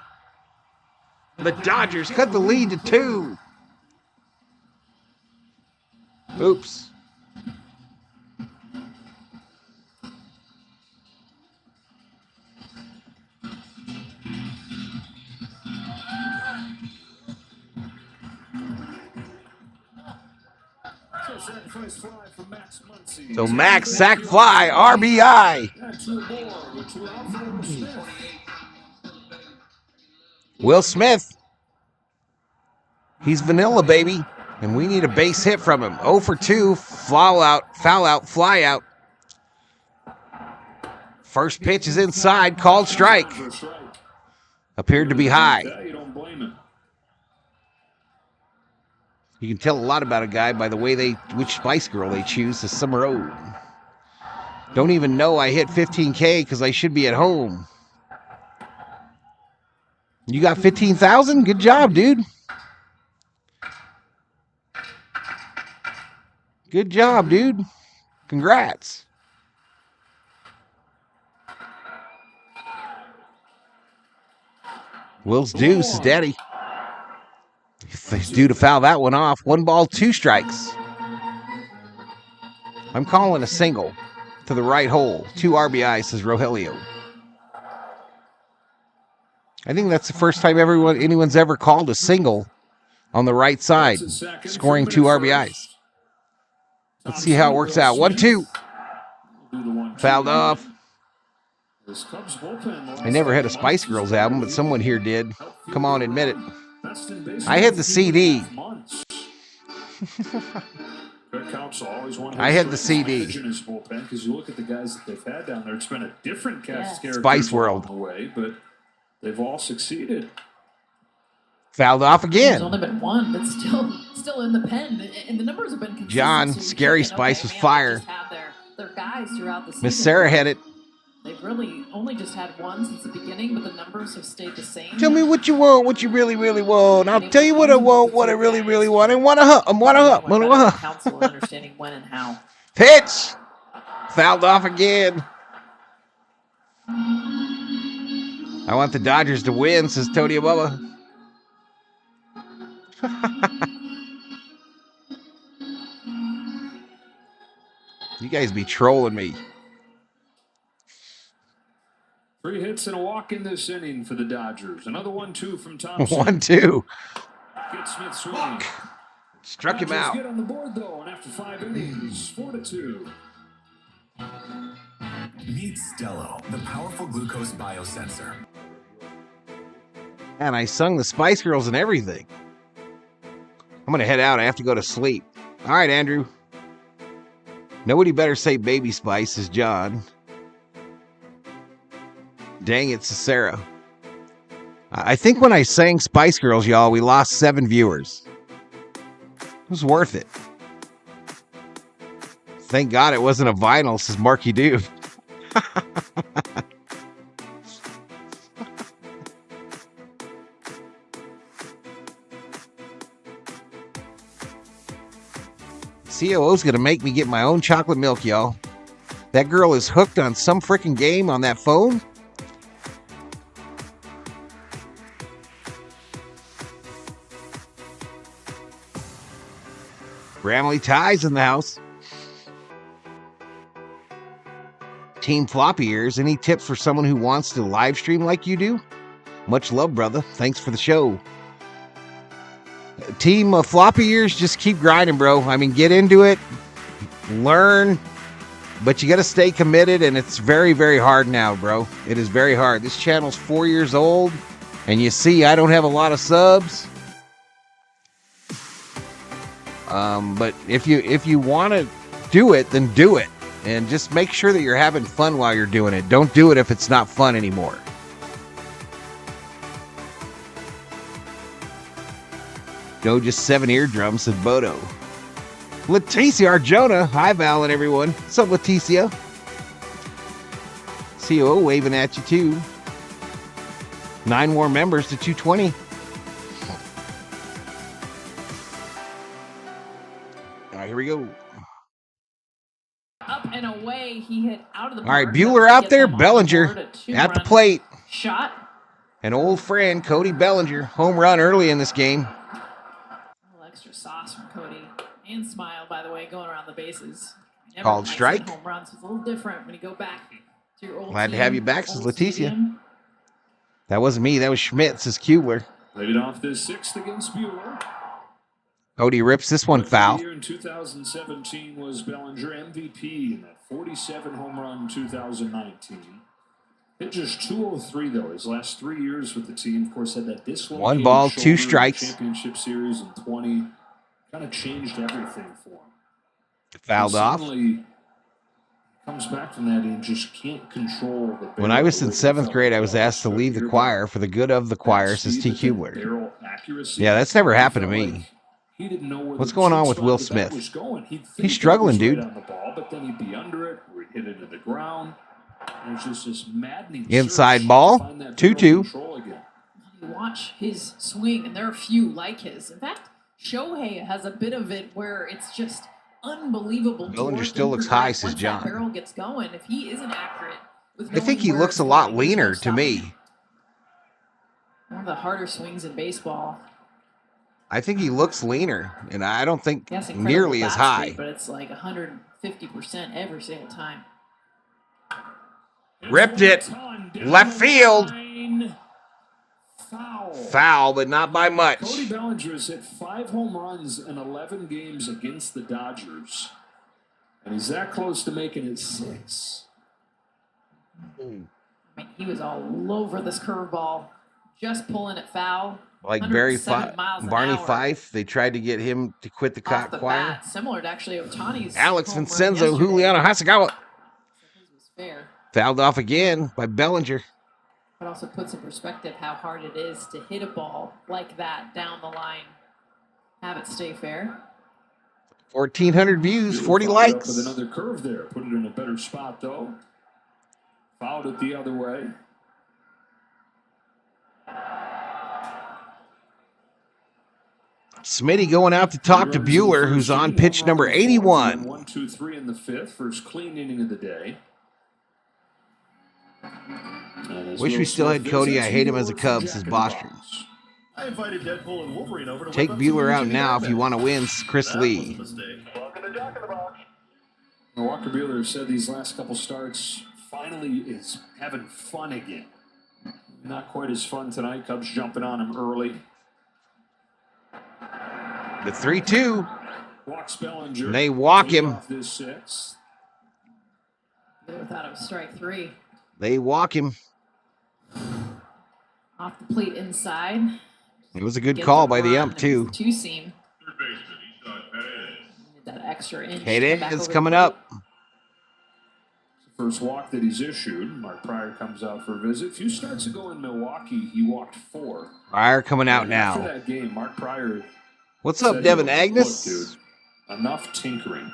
The Dodgers cut the lead to 2. Oops. sacrifice fly from Max Muncy. So Max sack fly, RBI. That's your board, which we're out for Will Smith. Will Smith. He's vanilla, baby. And we need a base hit from him. 0 for 2. Foul out, fly out. First pitch is inside, called strike. Appeared to be high. You don't blame him. You can tell a lot about a guy by the way which Spice Girl they choose this summer road. Don't even know I hit 15K because I should be at home. You got 15,000? Good job, dude. Good job, dude. Congrats. Will's deuce is daddy. He's due to foul that one off. 1 ball, 2 strikes. I'm calling a single to the right hole. 2 RBI, says Rogelio. I think that's the first time anyone's ever called a single on the right side, scoring 2 RBIs. Let's see how it works out. 1-2. Fouled off. I never had a Spice Girls album, but someone here did. Come on, admit it. I had the CD. I had the CD. Because you look at the guys that they've had down there, it's been a different cast of characters Spice World. along the way, but they've all succeeded. Fouled off again. There's only been one, but still in the pen, and the numbers have been consistent. John, so Scary thinking, Spice was man, fire. they just have their guys throughout the season. Miss Sarah had it. They've really only just had one since the beginning, but the numbers have stayed the same. Tell me what you want, what you really, really want. I'll tell you what I want, what I really, really want. And want a hut. Council and understanding when and how. Pitch. Fouled off again. I want the Dodgers to win, says Tony Bubba. You guys be trolling me. 3 hits and a walk in this inning for the Dodgers. Another 1-2 from Thompson. 1-2. Get Smith swinging. Struck him Dodgers out. get on the board though, and after 5 innings, 4-2. Meet Stello, the powerful glucose biosensor. And I sung the Spice Girls and everything. I'm going to head out. I have to go to sleep. All right, Andrew. Nobody better say Baby Spice, says John. Dang it, says Sarah. I think when I sang Spice Girls, y'all, we lost 7 viewers. It was worth it. Thank God it wasn't a vinyl, says Marky Dude. COO's going to make me get my own chocolate milk, y'all. That girl is hooked on some freaking game on that phone. Bramley Ties in the house. Team Floppy Ears, any tips for someone who wants to live stream like you do? Much love, brother. Thanks for the show. Team Floppy Ears, just keep grinding, bro. I mean, get into it, learn, but you got to stay committed, and it's very, very hard now, bro. It is very hard. This channel's 4 years old, and you see I don't have a lot of subs. But if you want to do it, then do it. And just make sure that you're having fun while you're doing it. Don't do it if it's not fun anymore. No, just 7 eardrums, said Bodo. Leticia Arjona. Hi, Val and everyone. What's up, Leticia? COO waving at you, too. 9 more members to 220. All right, here we go. Up and away, he hit out of the All right, park. Bueller out there, Bellinger at the plate. Shot. An old friend, Cody Bellinger, home run early in this game. A little extra sauce from Cody. And Smile, by the way, going around the bases. Called strike. Home runs. It's a little different when you go back to your old Glad to team, have you back, says old Leticia. stadium. That wasn't me. That was Schmidt, says Kubler. Laid it off this 6th against Bueller. Cody rips this one Rookie of foul. the year in 2017 was Bellinger, MVP in that 47 home run in 2019. Hit just 203 though. His last 3 years with the team, of course, had that dislocated 1 ball, 2 shoulder in the strikes. championship series in 20. Kind of changed everything for him. Fouled off. Comes back from that and just can't control the barrel. When I was in the way he 7th felt grade, I it was was. asked to So leave the you're choir for the good of the choir, that says T. speed, but Kubler. then barrel accuracy, Yeah, that's never he happened to felt me. like he didn't know where What's the going on sweet with spot Will of the bat Smith? was going. He'd think He's it struggling, was dude. right on the ball, but then he'd be under it or he'd hit it to the ground. And it's just this maddening Inside search ball, to find that 2-2. barrel control again. You watch his swing, and there are a few like his. In fact, Shohei has a bit of it where it's just unbelievable. Bellinger torque still and looks grip. high, says Once John. that barrel gets going, if he isn't accurate with I think knowing he where looks it's a lot going, there's no leaner to stopping me. him. One of the harder swings in baseball. I think he looks leaner, and I don't think Yes, incredible nearly as bat high. speed, but it's like 150% every single time. Ripped it. Left field. Foul, but not by much. Cody Bellinger has hit 5 home runs in 11 games against the Dodgers. And he's that close to making it 6. I mean, he was all over this curveball, just pulling it foul. Like 107 miles an Barney hour Fife, they tried to get him to quit the off the choir. bat, similar to actually Ohtani's. Alex home run Vincenzo, yesterday. Juliano Hasagawa. His was fair, Fouled off again by Bellinger. but also puts in perspective how hard it is to hit a ball like that down the line. Have it stay fair. 1,400 views, 40 Followed up likes. with another curve there. Put it in a better spot, though. Fouled it the other way. Smitty going out to talk to Bueller, who's on pitch number 81. 1, 2, 3 in the 5th. First clean inning of the day. Wish we still had Cody. I hate him as a Cub, says Bostrom. I invited Deadpool and Wolverine over to Take whip up Bueller some out now if you want to win, Chris That Lee. was a mistake. Walker Buehler said these last couple starts finally is having fun again. Not quite as fun tonight. Cubs jumping on him early. The 3-2. Walks Bellinger. They walk him. Off this 6. They without him, strike 3. They walk him. Off the plate inside. It was a good Get call by the run. ump, too. 2-seam. That extra inch. Hayden back is over the coming plate. up. First walk that he's issued. Mark Pryor comes out for a visit. A few starts ago in Milwaukee, he walked 4. Pryor coming out After now. that game, Mark Pryor What's said, up, Devin "Look, Agnes? dude, enough tinkering.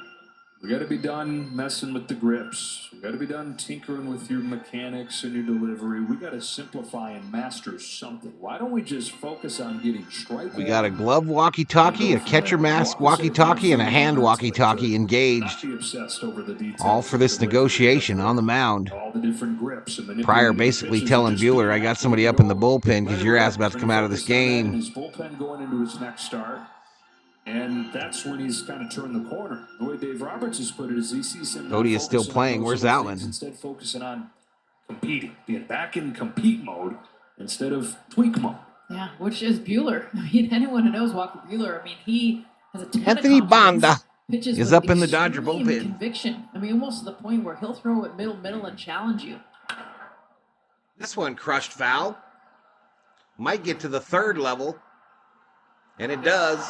We got to be done messing with the grips. We got to be done tinkering with your mechanics and your delivery. We got to simplify and master something. Why don't we just focus on getting strike? We got a glove walkie-talkie, a catcher mask walkie-talkie, and a hand walkie-talkie engaged. Not be obsessed over the details. All for this negotiation on the mound. All the different grips and Pryor manipulating basically pitches telling and just Bueller, I got somebody up in the bullpen because your ass about to Trying come out of this focus on that in game. His bullpen going into his next start. And that's when he's kind of turned the corner. The way Dave Roberts has put it is he sees him. Cody is still focusing on playing. those Where's little Outman? things, instead focusing on competing, being back in compete mode instead of tweak mode. Yeah, which is Bueller. I mean, anyone who knows Walker Bueller, I mean, he has a ton Anthony of confidence, Banda pitches is with up in the Dodger extreme bullpen. Conviction. I mean, almost to the point where he'll throw it middle, and challenge you. This one crushed foul. Might get to the 3rd level. And it does.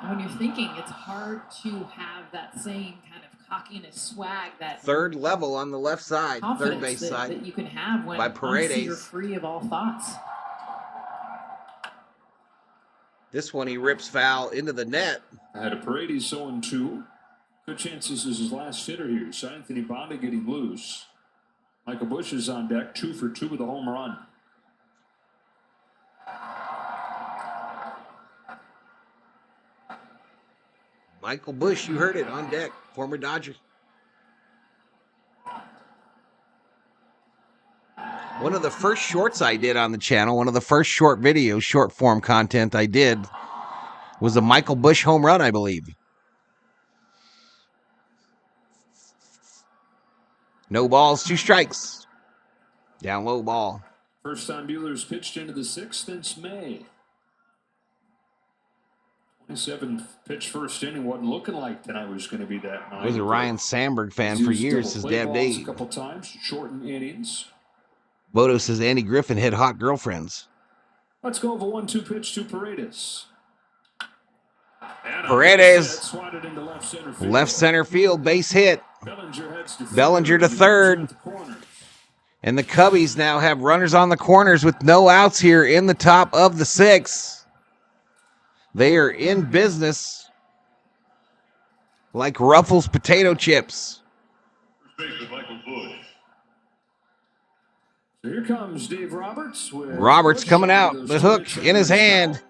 And when you're thinking, it's hard to have that same kind of cockiness, swag, that 3rd level on the left side, confidence third base that, side. that you can have when by honestly Paredes. you're free of all thoughts. This one he rips foul into the net. I had a Paredes 0-2. Good chance this is his last hitter here. So Anthony Banda getting loose. Michael Busch is on deck, 2 for 2 with a home run. Michael Busch, you heard it, on deck, former Dodger. One of the first shorts I did on the channel, one of the first short videos, short form content I did, was a Michael Busch home run, I believe. No balls, 2 strikes. Down low ball. First time Buehler's pitched into the 6th since May. 27th pitch first inning wasn't looking like tonight was going to be that night. I was a Ryan Sandberg fan for years. His dad a couple times, shortened innings. Bodo says Andy Griffin had hot girlfriends. Let's go over 1-2 pitch to Paredes. Paredes, left center field, base hit. Bellinger to third. And the Cubbies now have runners on the corners with no outs here in the top of the 6th. They are in business like Ruffles potato chips. So here comes Dave Roberts. Roberts coming out, the hook in his hand.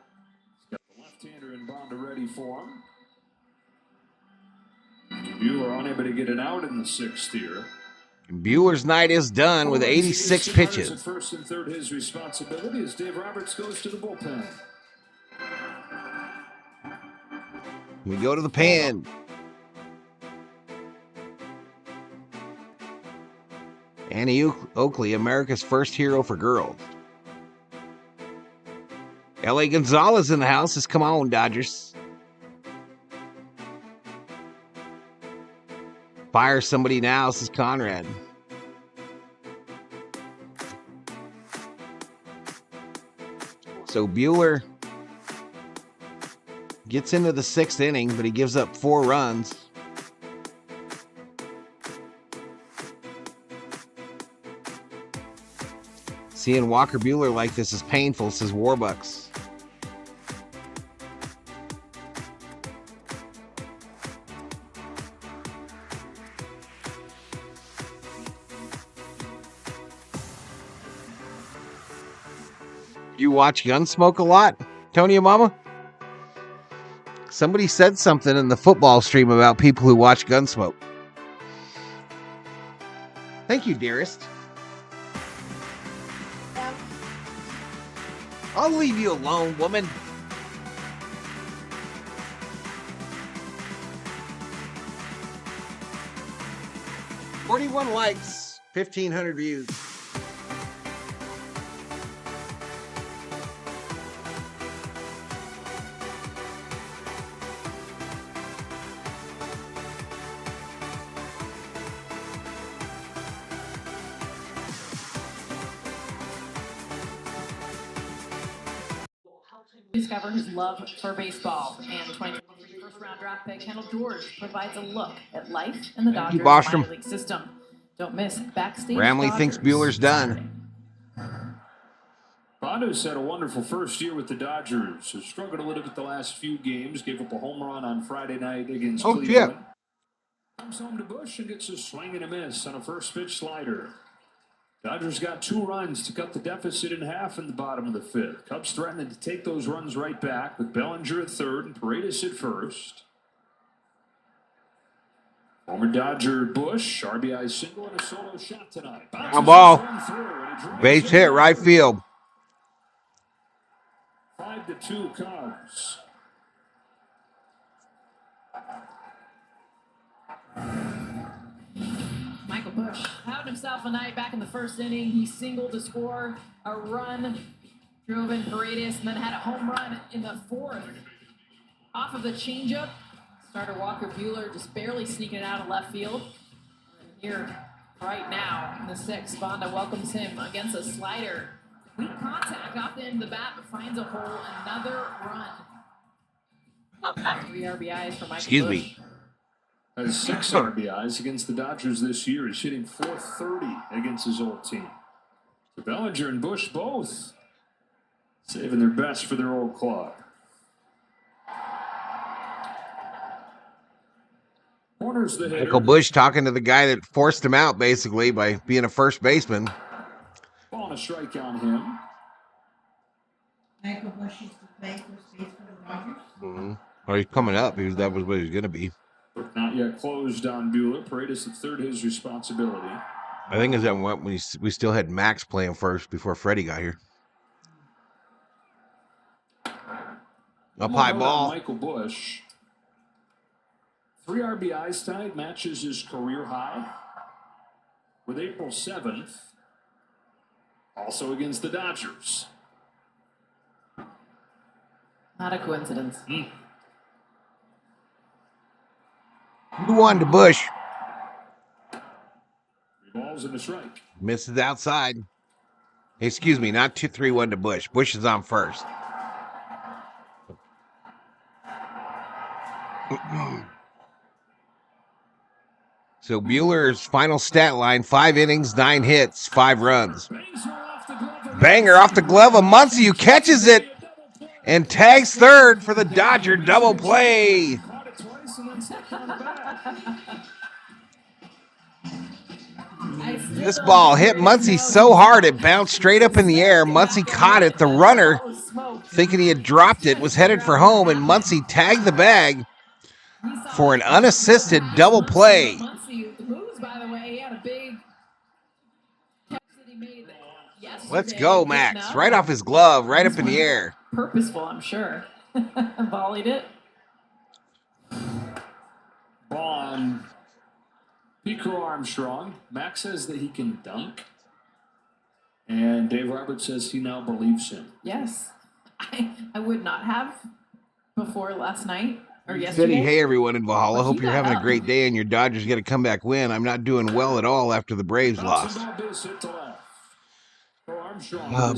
Got the left-hander in Bonda ready for him. Buehler unable to get an out in the 6th here. Buehler's night is done with 86 pitches. At first and third, his responsibility as Dave Roberts goes to the bullpen. We go to the pen. Annie Oakley, America's first hero for girls. L.A. Gonzalez in the house. Says, come on, Dodgers. Fire somebody now, says Conrad. So Buehler gets into the 6th inning, but he gives up 4 runs. Seeing Walker Buehler like this is painful, says Warbucks. You watch Gunsmoke a lot, Tony and Mama? Somebody said something in the football stream about people who watch Gunsmoke. Thank you, dearest. I'll leave you alone, woman. $41 likes, 1,500 views. Discover his love for baseball, and 2023 first-round draft pick Kendall George provides a look at life in the Dodgers minor league system. Don't miss Backstage Ramley Dodgers thinks Buehler's done. Bonda's had a wonderful first year with the Dodgers. Has struggled a little bit the last few games. Gave up a home run on Friday night against Cleveland. Yeah. Comes home to Bush and gets a swing and a miss on a first pitch slider. Dodgers got 2 runs to cut the deficit in half in the bottom of the 5th. Cubs threatening to take those runs right back with Bellinger at third and Paredes at first. Former Dodger Bush, RBI single and a solo shot tonight. A ball. Base hit, right field. 5-2 Cubs. Michael Bush having himself a night back in the 1st inning. He singled to score a run, drove in Paredes, and then had a home run in the 4th. Off of the changeup, starter Walker Buehler just barely sneaking it out of left field. And here, right now, in the 6th, Bonda welcomes him against a slider. Weak contact off the end of the bat, but finds a hole. Another run. 3 RBIs for Michael Bush. Excuse me. Has 6 RBIs against the Dodgers this year. He's hitting .430 against his old team. So Bellinger and Bush both saving their best for their old club. Corners the hitter. Michael Bush talking to the guy that forced him out, basically, by being a first baseman. Ball and a strike on him. Michael Bush used to play first base for the Dodgers. Mm-hmm. Well, he's coming up. That was what he was going to be. Not yet closed on Buehler. Paredes at third, his responsibility. I think is that when we still had Max playing first before Freddy got here. Up high ball. Michael Bush. 3 RBIs tonight, matches his career high with April 7th. Also against the Dodgers. Not a coincidence. 2-1 to Bush. 3 balls and a strike. Misses outside. Excuse me, not 2-3-1 to Bush. Bush is on first. So Bueller's final stat line: 5 innings, 9 hits, 5 runs. Banger off the glove of Muncy, who catches it and tags third for the Dodger double play. This ball hit Muncy so hard it bounced straight up in the air. Muncy caught it. The runner, thinking he had dropped it, was headed for home, and Muncy tagged the bag for an unassisted double play. Let's go, Max. Right off his glove, right up in the air. Purposeful, I'm sure. Volleyed it. Ball on Pico Armstrong. Max says that he can dunk. And Dave Roberts says he now believes him. Yes. I would not have before last night or yesterday. Hey, everyone in Valhalla. Hope you're having a great day and your Dodgers get a comeback win. I'm not doing well at all after the Braves lost.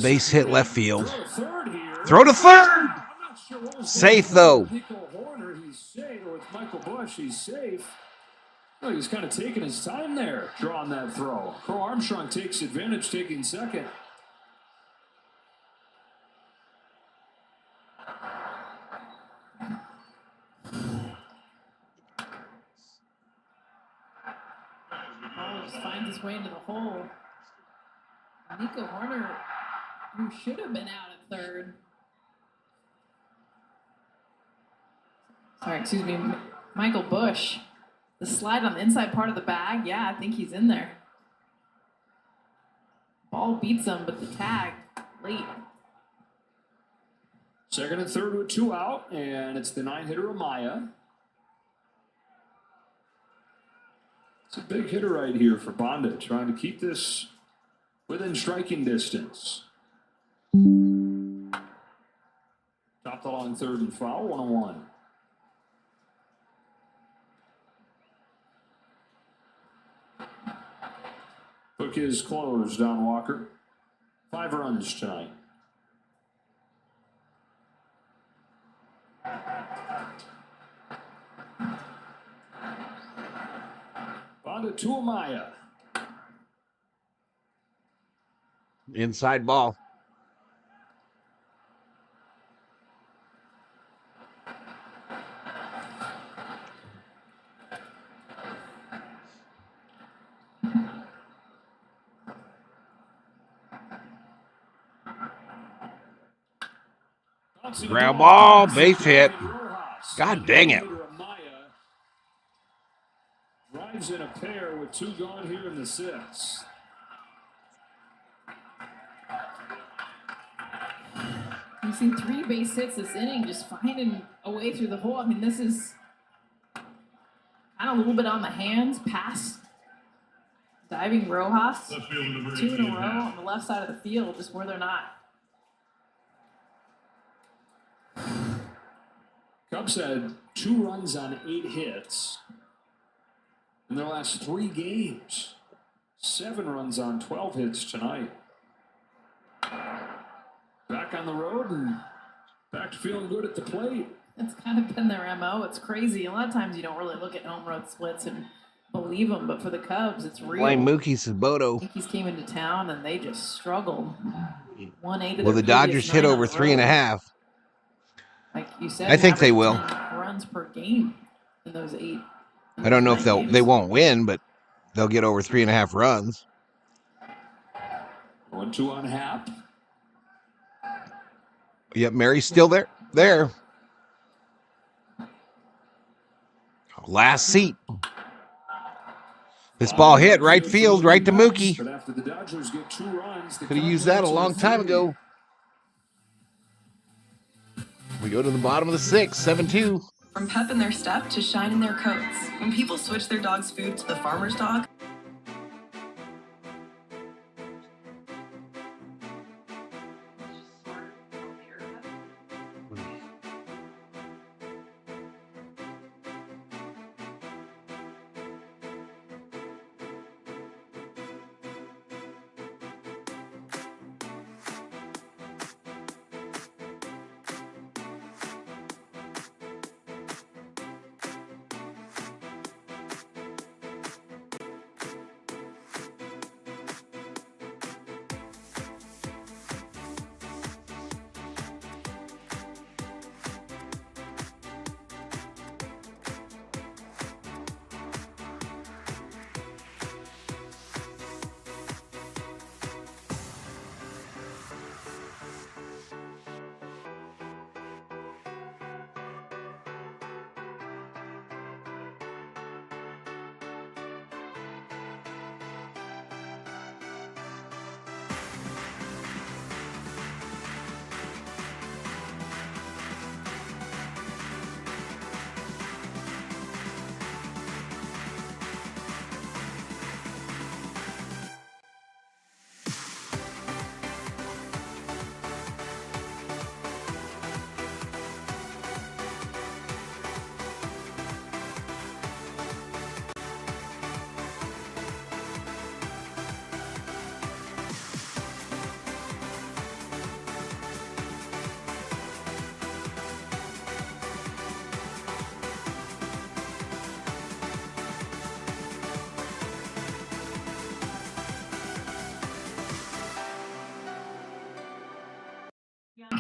Base hit left field. Throw to third. Safe, though. He's safe. With Michael Bush, he's safe. Oh, he's kind of taking his time there, drawing that throw. Crow Armstrong takes advantage, taking second. Oh, just finds his way into the hole. Nico Horner, who should have been out at third. Sorry, excuse me, Michael Bush. The slide on the inside part of the bag, yeah, I think he's in there. Ball beats him, but the tag late. Second and third with 2 out, and it's the 9-hitter Amaya. It's a big hitter right here for Bonda, trying to keep this within striking distance. Top the line, third and foul, 1-1. Book is closed on Walker. 5 runs tonight. Bonda to Amaya. Inside ball. Ground ball, base hit. God dang it. Drives in a pair with 2 gone here in the 6th. We've seen 3 base hits this inning, just finding a way through the hole. I mean, this is kind of a little bit on the hands, past diving Rojas. 2 in a row on the left side of the field, just where they're not. Cubs had 2 runs on 8 hits in their last 3 games. 7 runs on 12 hits tonight. Back on the road and back to feeling good at the plate. It's kind of been their MO. It's crazy. A lot of times you don't really look at home run splits and believe them, but for the Cubs, it's real. Blame Mookie Saboto. Yankees came into town and they just struggled. 1-8. Well, the Dodgers hit over 3.5. Like you said, I think they will. 10 runs per game in those 8. I don't know if they won't win, but they'll get over 3.5 runs. 1-2 on Happ. Yep, Mary's still there. Last seat. This ball hit right field, right to Mookie. But after the Dodgers get 2 runs, could have used that a long time ago. We go to the bottom of the 6th, 7-2. From pep in their step to shine in their coats, when people switch their dog's food to the farmer's dog.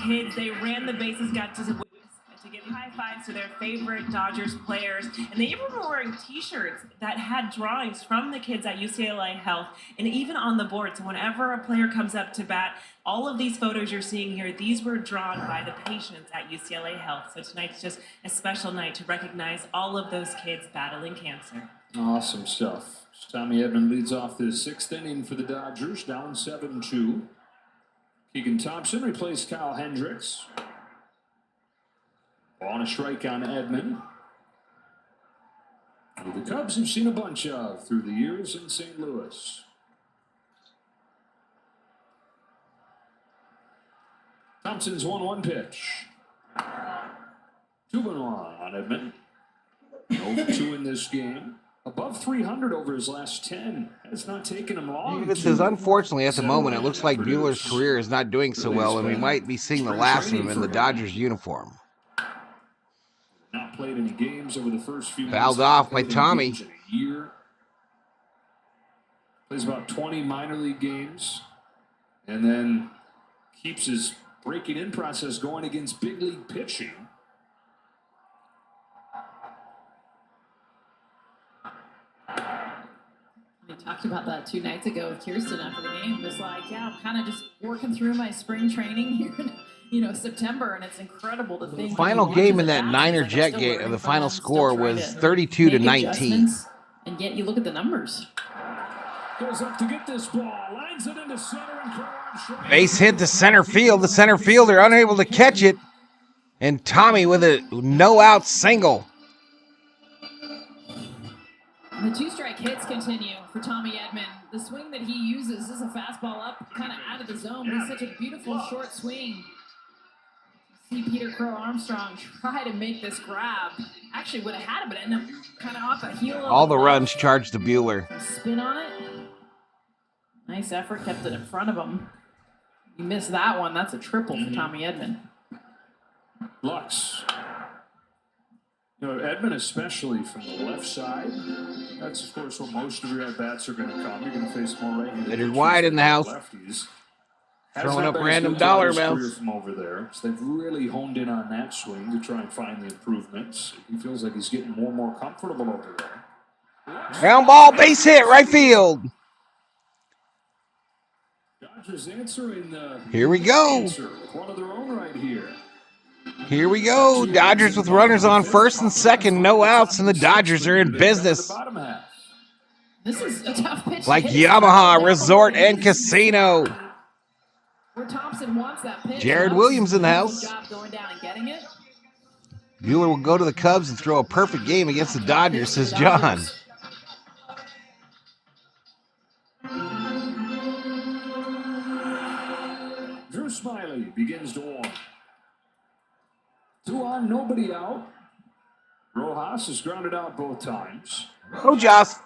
Kids, they ran the bases, got to give high fives to their favorite Dodgers players, and they even were wearing T-shirts that had drawings from the kids at UCLA Health, and even on the board. So whenever a player comes up to bat, all of these photos you're seeing here, these were drawn by the patients at UCLA Health. So tonight's just a special night to recognize all of those kids battling cancer. Awesome stuff. Tommy Edman leads off the 6th inning for the Dodgers, down 7-2. Keegan Thompson replaced Kyle Hendricks. On a strike on Edman, who the Cubs have seen a bunch of through the years in St. Louis. Thompson's 1-1 pitch. 2-1 on Edman. 0-2 in this game. Above 300 over his last 10. It's not taken him long. It says, unfortunately, at the moment, it looks like Buehler's career is not doing so well, and we might be seeing the last of him in the Dodgers uniform. Not played any games over the first few Fouled months. off by Tommy. Year. Plays about 20 minor league games, and then keeps his breaking in process going against big league pitching. We talked about that 2 nights ago with Kirsten after the game. It was like, yeah, I'm kind of just working through my spring training here in September, and it's incredible to think. Final game in that Niner Jet game, and the final score was 32-19. And yet you look at the numbers. Goes up to get this ball, lines it into center, and Base hit to center field. The center fielder unable to catch it, and Tommy with a no-out single. And the 2-strike hits continue for Tommy Edman. The swing that he uses is a fastball up, kind of out of the zone, but it's such a beautiful short swing. See Peter Crow Armstrong try to make this grab. Actually would have had it, but ended up kind of off the heel. All the runs charged to Buehler. Spin on it. Nice effort, kept it in front of him. You missed that one. That's a triple for Tommy Edman. Lux. Edman, especially from the left side, that's, of course, where most of your at-bats are going to come. You're going to face more right-handed Leonard White in the house. Lefties. Throwing up random dollar amounts. From over there. So they've really honed in on that swing to try and find the improvements. He feels like he's getting more and more comfortable over there. Ground ball, base hit, right field. Dodgers answering the Here we go. One of their own right here. Here we go. Dodgers with runners on first and second, no outs, and the Dodgers are in business. This is a tough pitch. Like Yamaha Resort and Casino. Where Thompson wants that pitch. Jared Williams in the house. Going down and getting it. Buehler will go to the Cubs and throw a perfect game against the Dodgers, says John. Drew Smiley begins to warm. 2 on, nobody out. Rojas is grounded out both times. Rojas.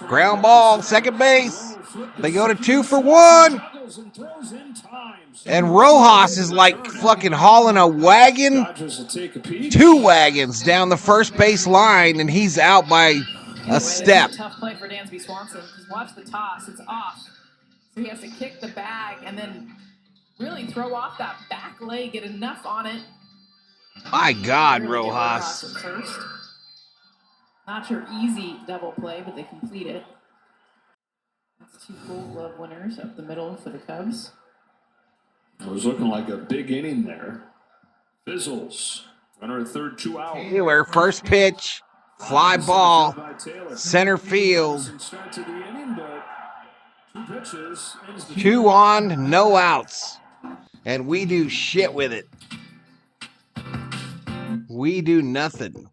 Ground ball, second base. They go to 2 for 1. And Rojas is like fucking hauling a wagon. 2 wagons down the first base line, and he's out by a step. Tough play for Dansby Swanson. Just watch the toss. It's off. So he has to kick the bag and then really throw off that back leg, get enough on it. My God, Rojas. First. Not your easy double play, but they complete it. That's 2 Gold Glove winners up the middle for the Cubs. It was looking like a big inning there. Fizzles. Runner at third, 2 out. Taylor, first pitch. Fly ball. Center field. 2 on, no outs. And we do shit with it. We do nothing.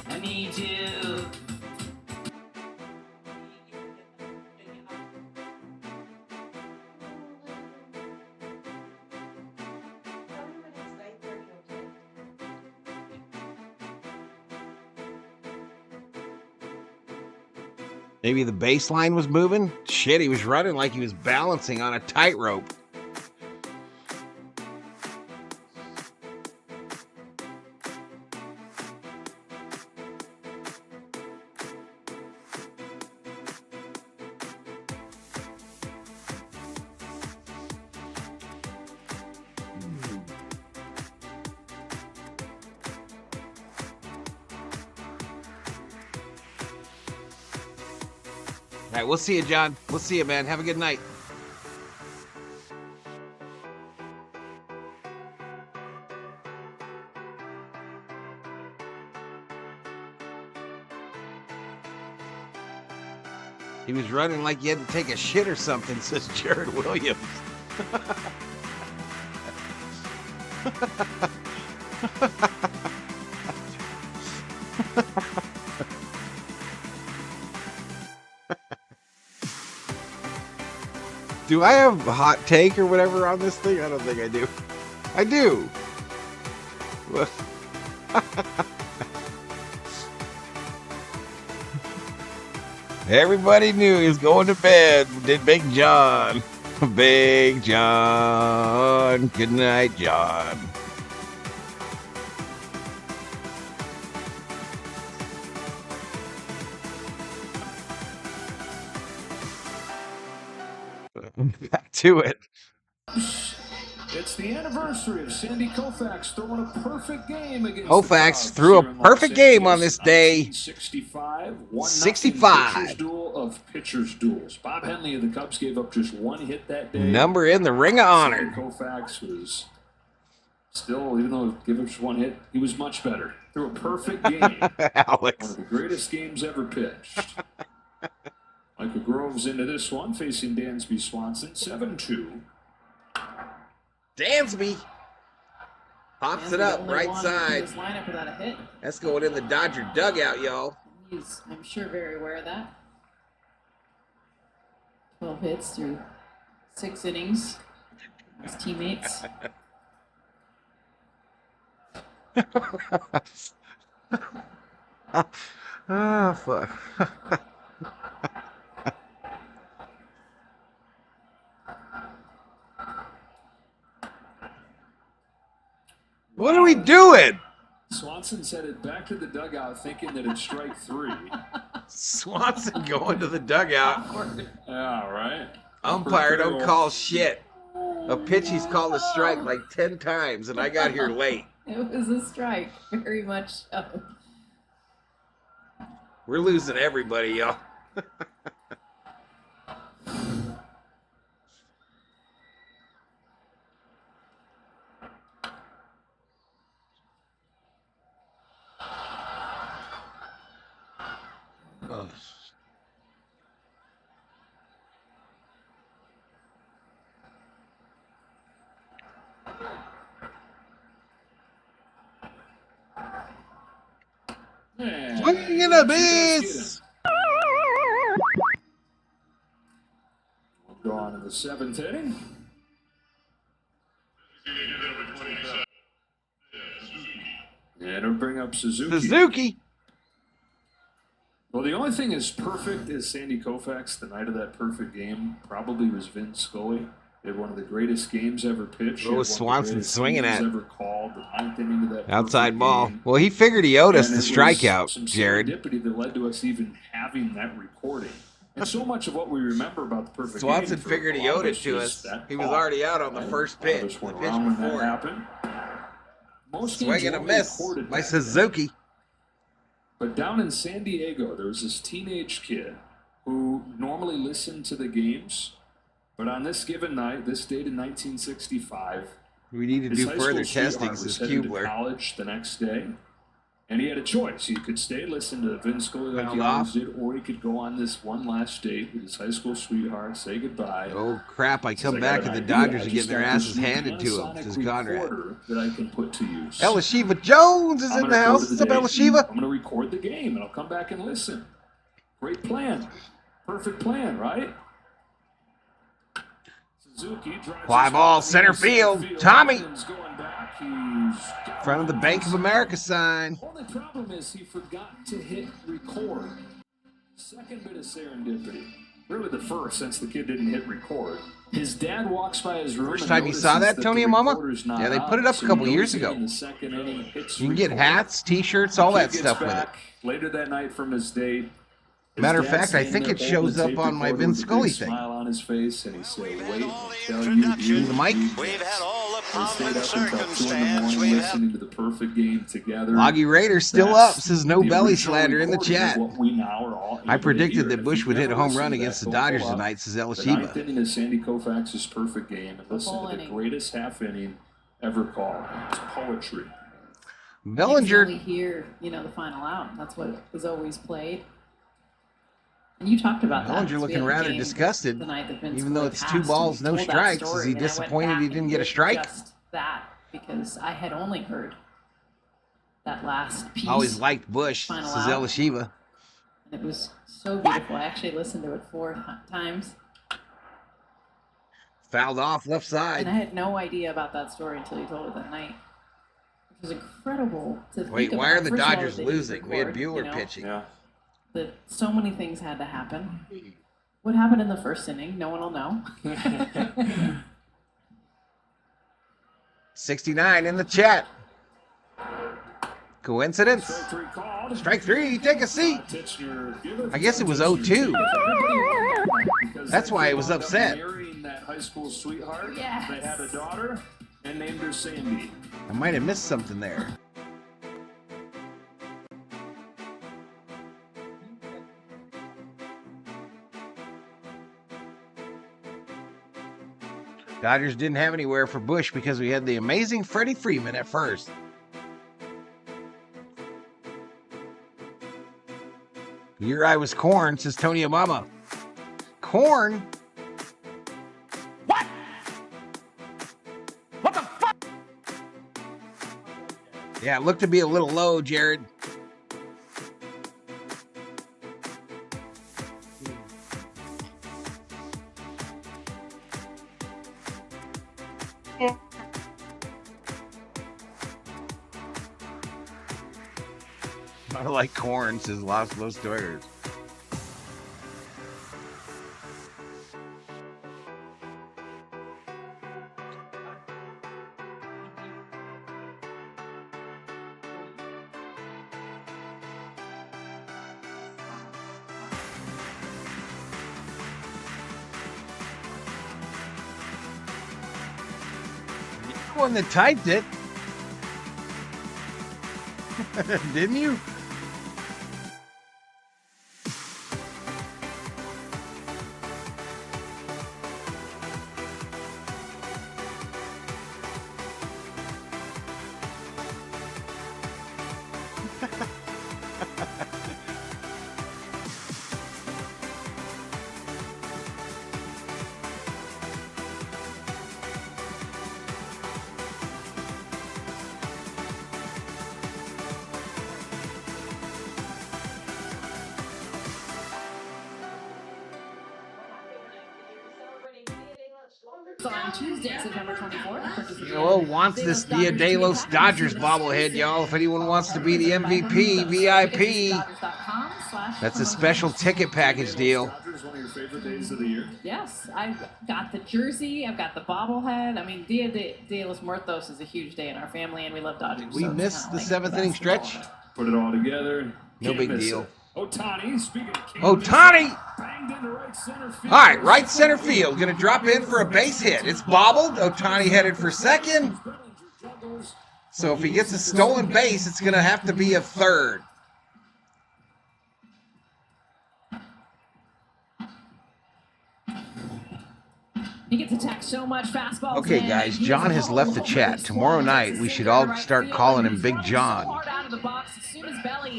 I need you. Maybe the baseline was moving? Shit, he was running like he was balancing on a tightrope. All right, we'll see you, John. We'll see you, man. Have a good night. He was running like you had to take a shit or something, says Jared Williams. Do I have a hot take or whatever on this thing? I don't think I do. I do. Everybody knew he was going to bed. Did Big John. Big John. Good night, John. Back to it. It's the anniversary of Sandy Koufax throwing a perfect game against Koufax threw a perfect game on this day. 65. 65. Pitcher's duel of pitcher's duels. Bob Henley of the Cubs gave up just one hit that day. Number in the Ring of Honor. Koufax was still, even though he gave up just one hit, he was much better. Threw a perfect game. Alex. One of the greatest games ever pitched. Michael Grove's into this one, facing Dansby Swanson, 7-2. Dansby pops it up right side. Lineup without a hit. That's going in the Dodger dugout, y'all. He's, I'm sure, very aware of that. 12 hits through 6 innings. His teammates. Oh, fuck. What are we doing? Swanson sent it back to the dugout thinking that it's strike 3. Swanson going to the dugout. Yeah, right. Umpire don't call shit. A pitch he's called a strike like 10 times, and I got here late. It was a strike, very much so. We're losing everybody, y'all. Oh. Swing and a miss. We'll go on to the 7th inning. And it'll bring up Suzuki. Well, the only thing as perfect as Sandy Koufax the night of that perfect game probably was Vin Scully. They had one of the greatest games ever pitched. What was Swanson swinging at? Ever called, the 9th inning of that Outside ball. Game. Well, he figured he owed us And the it was strikeout, some Jared. serendipity that led to us even having that recording. And so much of what we remember about the perfect Swanson game figured he owed it to us. He was already out on the first pitch. The pitch before. Happened. Most swing and a miss by Suzuki. But down in San Diego, there was this teenage kid who normally listened to the games, but on this given night, this date in 1965, we need to do further testing, says Kubler. College the next day, and he had a choice. He could stay, listen to Vin Scully like he always did, or he could go on this one last date with his high school sweetheart, say goodbye. Oh crap! I come back and the Dodgers are getting their asses handed to him, says Conrad. That I can put to use. Elishiva Jones is in the house. What's up, Elishiva? I'm going to record the game and I'll come back and listen. Great plan. Perfect plan, right? Fly ball, center field. Tommy. In front of the Bank of America sign. Only problem is he forgot to hit record. Second bit of serendipity. Really the first, since the kid didn't hit record. His dad walks by his room. First time you saw that, Tony and Mama? Yeah, they put it up a couple years ago. You can get hats, T-shirts, all that stuff with it. Later that night from his date. Matter of fact, I think it shows up on my Vin Scully thing. Smile on his face, and he said, "Wait, I'll tell you." The mic. We've had all the They stayed up until 2 in the morning listening to the perfect game together. Loggy Raiders still up, says no belly slander in the chat. I predicted that Bush would hit a home run against the Dodgers tonight, says The Yoshinobu. ninth inning is Sandy Koufax's perfect game. And listen to the greatest half inning ever called. It's poetry. Bellinger. You hear, the final out. That's what is always played. And you talked about that. Bellinger looking rather disgusted, even though it's 2 balls, no strikes. Is he disappointed he didn't get a strike? Just that, because I had only heard that last piece. Always liked Bush, says Yoshinobu. And it was so beautiful. I actually listened to it 4 times. Fouled off left side. And I had no idea about that story until you told it that night. It was incredible to think Wait, about. why are the First of all, Dodgers they didn't losing? We had record, Buehler pitching. Yeah. That so many things had to happen. What happened in the first inning? No one will know. 69 in the chat. Coincidence? Strike 3, take a seat. I guess it was 0-2. That's why it was upset. Marrying that high school sweetheart. Yes. They had a daughter and named her Sandy. I might have missed something there. Dodgers didn't have anywhere for Bush because we had the amazing Freddie Freeman at first. Your eye was corn, says Tony Obama. Corn? What? What the fuck? Yeah, it looked to be a little low, Jared. I like corn, says Los Dodgers. You're the one that typed it. Didn't you? On Tuesday, September 24th. Noah wants this Dia de los Dodgers bobblehead, y'all. If anyone wants to be the MVP, VIP, that's a special ticket package deal. One of your favorite days of the year? Yes, I've got the jersey, I've got the bobblehead. I mean, Dia de los Muertos is a huge day in our family, and we love Dodgers. We missed the 7th inning stretch. Put it all together. No big deal. Ohtani, speaking of Ohtani! banged into right center field. All right, right center field. Going to drop in for a base hit. It's bobbled. Ohtani headed for second. So if he gets a stolen base, it's going to have to be a third. He gets attacked so much fastball. Okay, guys, John has left the chat. Tomorrow night, we should all start calling him Big John.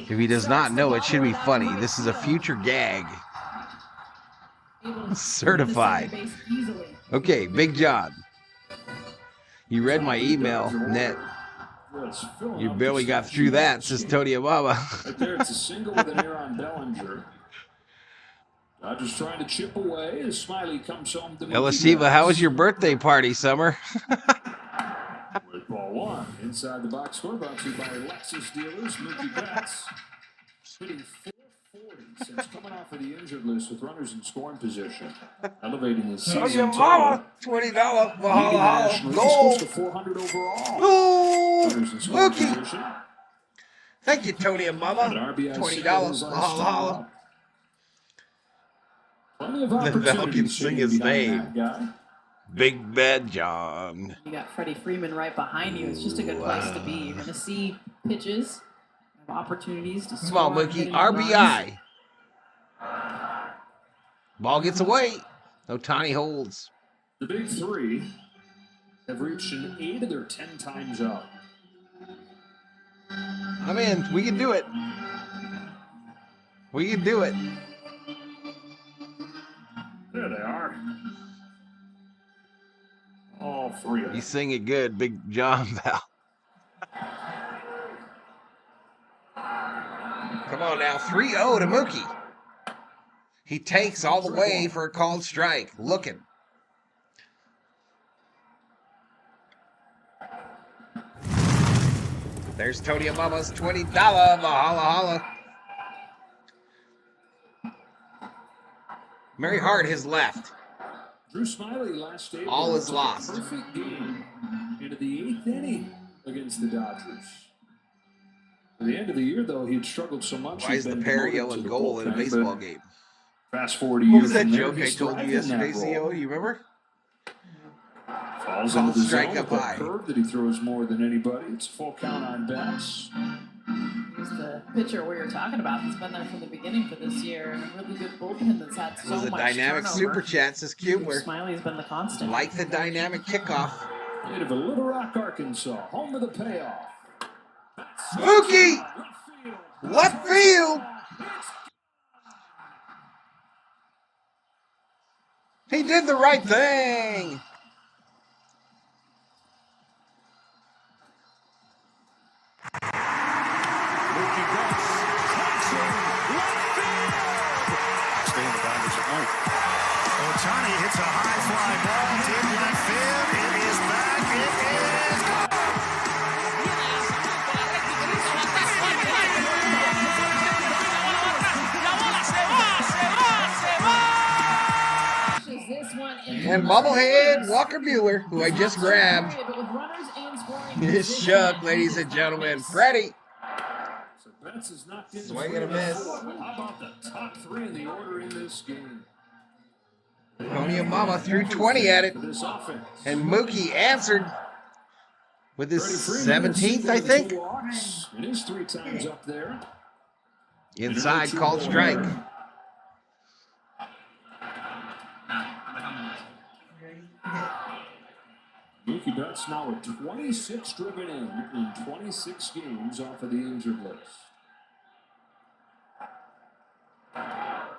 If he does not know, it should be funny. This is a future gag. Certified. Okay, Big John. You read my email, Net. You barely got through that, says Tony Obama. Right there, it's a single with an error on Bellinger. Dodgers trying to chip away as Smiley comes home to Elasiva, how was your birthday party, Summer? With ball one, inside the box score, brought to you by Lexus dealers, Mookie Betts. Hitting 440 since coming off of the injured list with runners in scoring position. Elevating his season total. $20 Valhalla He's goal. close to 400 overall. Ooh, Runners in scoring Mookie. position. Thank you, Tony and Mama. An RBI $20 Valhalla. Plenty of The Falcons opportunities sing his behind name. that guy. Big Bad John. You got Freddie Freeman right behind you. It's just a good place to be. You're going to see pitches, have opportunities to Come on, score, Mookie. hitting RBI. runs. Ball gets away. Ohtani holds. The big three have reached an 8 of their 10 times up. I'm in. We can do it. We can do it. There they are. All three of them. You sing it good, Big John Val. Come on now. 3-0 to Mookie. He takes all the way for a called strike. Looking. There's Tony Obama's $20 Valhalla. Mary Hart has left. Drew Smiley last April. All is lost. Perfect game into the 8th inning against the Dodgers. At the end of the year, though, he had struggled so much. Why is the pair yelling goal in a baseball game? Fast forward a year. What was that from there, joke I he's told you thriving in that yesterday, role. CO? You remember? Falls Call into the strike zone up with a high. curve that he throws more than anybody. It's a full count on Betts. He's the pitcher we were talking about. He's been there from the beginning for this year, and a really good bullpen that's had It so was a much dynamic turnover. super chat, says Cubler. Smiley's been the constant. Like the dynamic kickoff. Native of Little Rock, Arkansas. Home of the payoff. Mookie! Left field! He did the right thing! Mookie Betts touching left field. Stay in the Dodgers at night. Ohtani hits a high fly ball deep left field. It is back. It is gone. And bobblehead Walker Buehler, who I just grabbed. His shuck, ladies and gentlemen. Freddy. So Betts is knocked in. Swing and a miss. How about the top three in the order in this game? Tony Mama threw 20 at it. For this offense. And Mookie answered with his Freddie Freeman 17th, I think. 2 walks, and his 3 times up there. Inside called strike. Mookie Betts now with 26 driven in 26 games off of the injured list.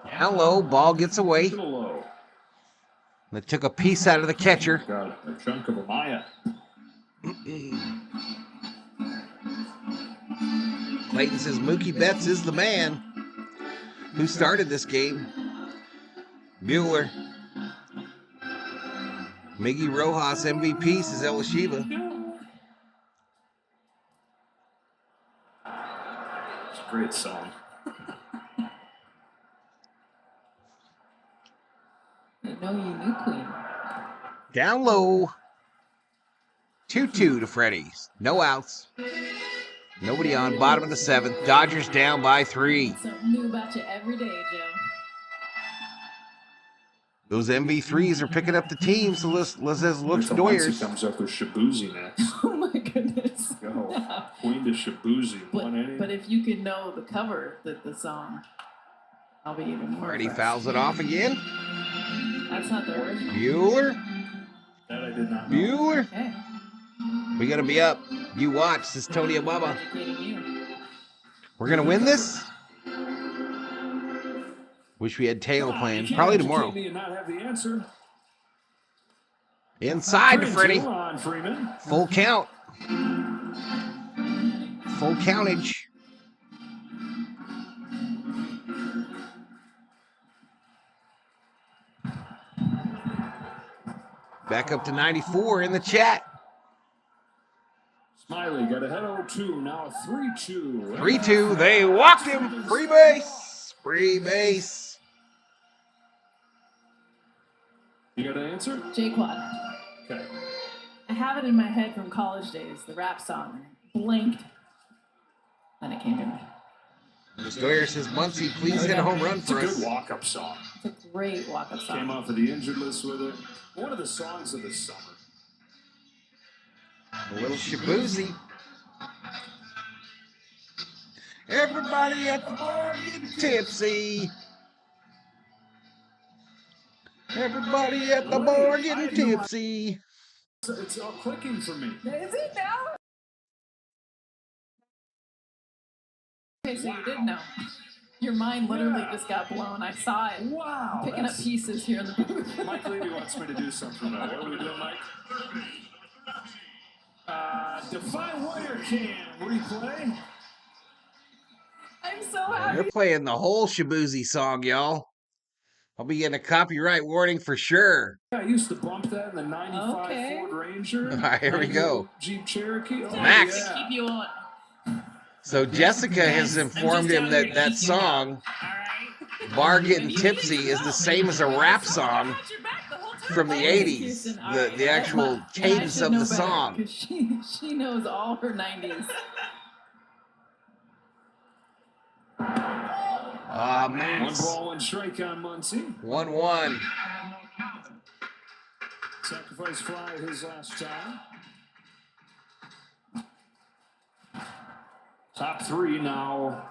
Hello, ball gets away. Low. That took a piece out of the catcher. Got a chunk of a Maya. Clayton says Mookie Betts is the man who started this game. Buehler. Miggy Rojas MVP, says El Shiva. It's a great song. I know you knew Queen. Down low. 2-2 to Freddy's. No outs. Nobody on. Bottom of the 7th. Dodgers down by 3. Something new about you every day, Joe. Those MV3s are picking up the team, so let's look He Doyers. comes up with Shabuzi next. Oh my goodness. Go. No. Queen to Shabuzi. One inning. But if you could know the cover, the song, I'll be even more. Freddy impressed. fouls it off again. That's not the original. Buehler. That I did not know. Buehler. Okay. We gotta be up. You watch. This is Tony Obama. Educating you. We're gonna win this. Wish we had Taylor playing. You can't Probably educate tomorrow. me and not have the answer. Inside to Freddie. 3-2 on Freeman. Full count. Full countage. Back up to 94 in the chat. Smiley got ahead 0-2. Now 3-2. 3-2. They walked him. Free base. Free base. You got an answer? J-Quad. Okay. I have it in my head from college days, the rap song. Blinked. Then it came to me. Los Doyers says, Muncie, please hit a home run for It's us. a good walk-up song. It's a great walk-up song. Came off of the injured list with it. One of the songs of the summer. A little Shabuzi. Everybody at the bar getting tipsy. Everybody at the bar getting tipsy. It's all clicking for me. Is it now? Okay, so you did know. Your mind literally just got blown. I saw it. Wow. I'm picking up pieces here in the booth. Mike Levy wants me to do something. What are we doing, Mike? Defy Wire Cam replay. I'm so happy. They're playing the whole Shabuzi song, y'all. I'll be getting a copyright warning for sure. I used to bump that in the 95 Ford Ranger. All right, here we go. Jeep Cherokee. Oh, Max. Yeah. Keep you on. So Jessica has informed him that that song, Bar Getting Tipsy, is the same as a rap song from the 80s. The actual cadence of the song. She knows all her 90s. Max. 1 ball, 1 strike on Muncie. 1-1. Sacrifice fly his last time. Top 3 now.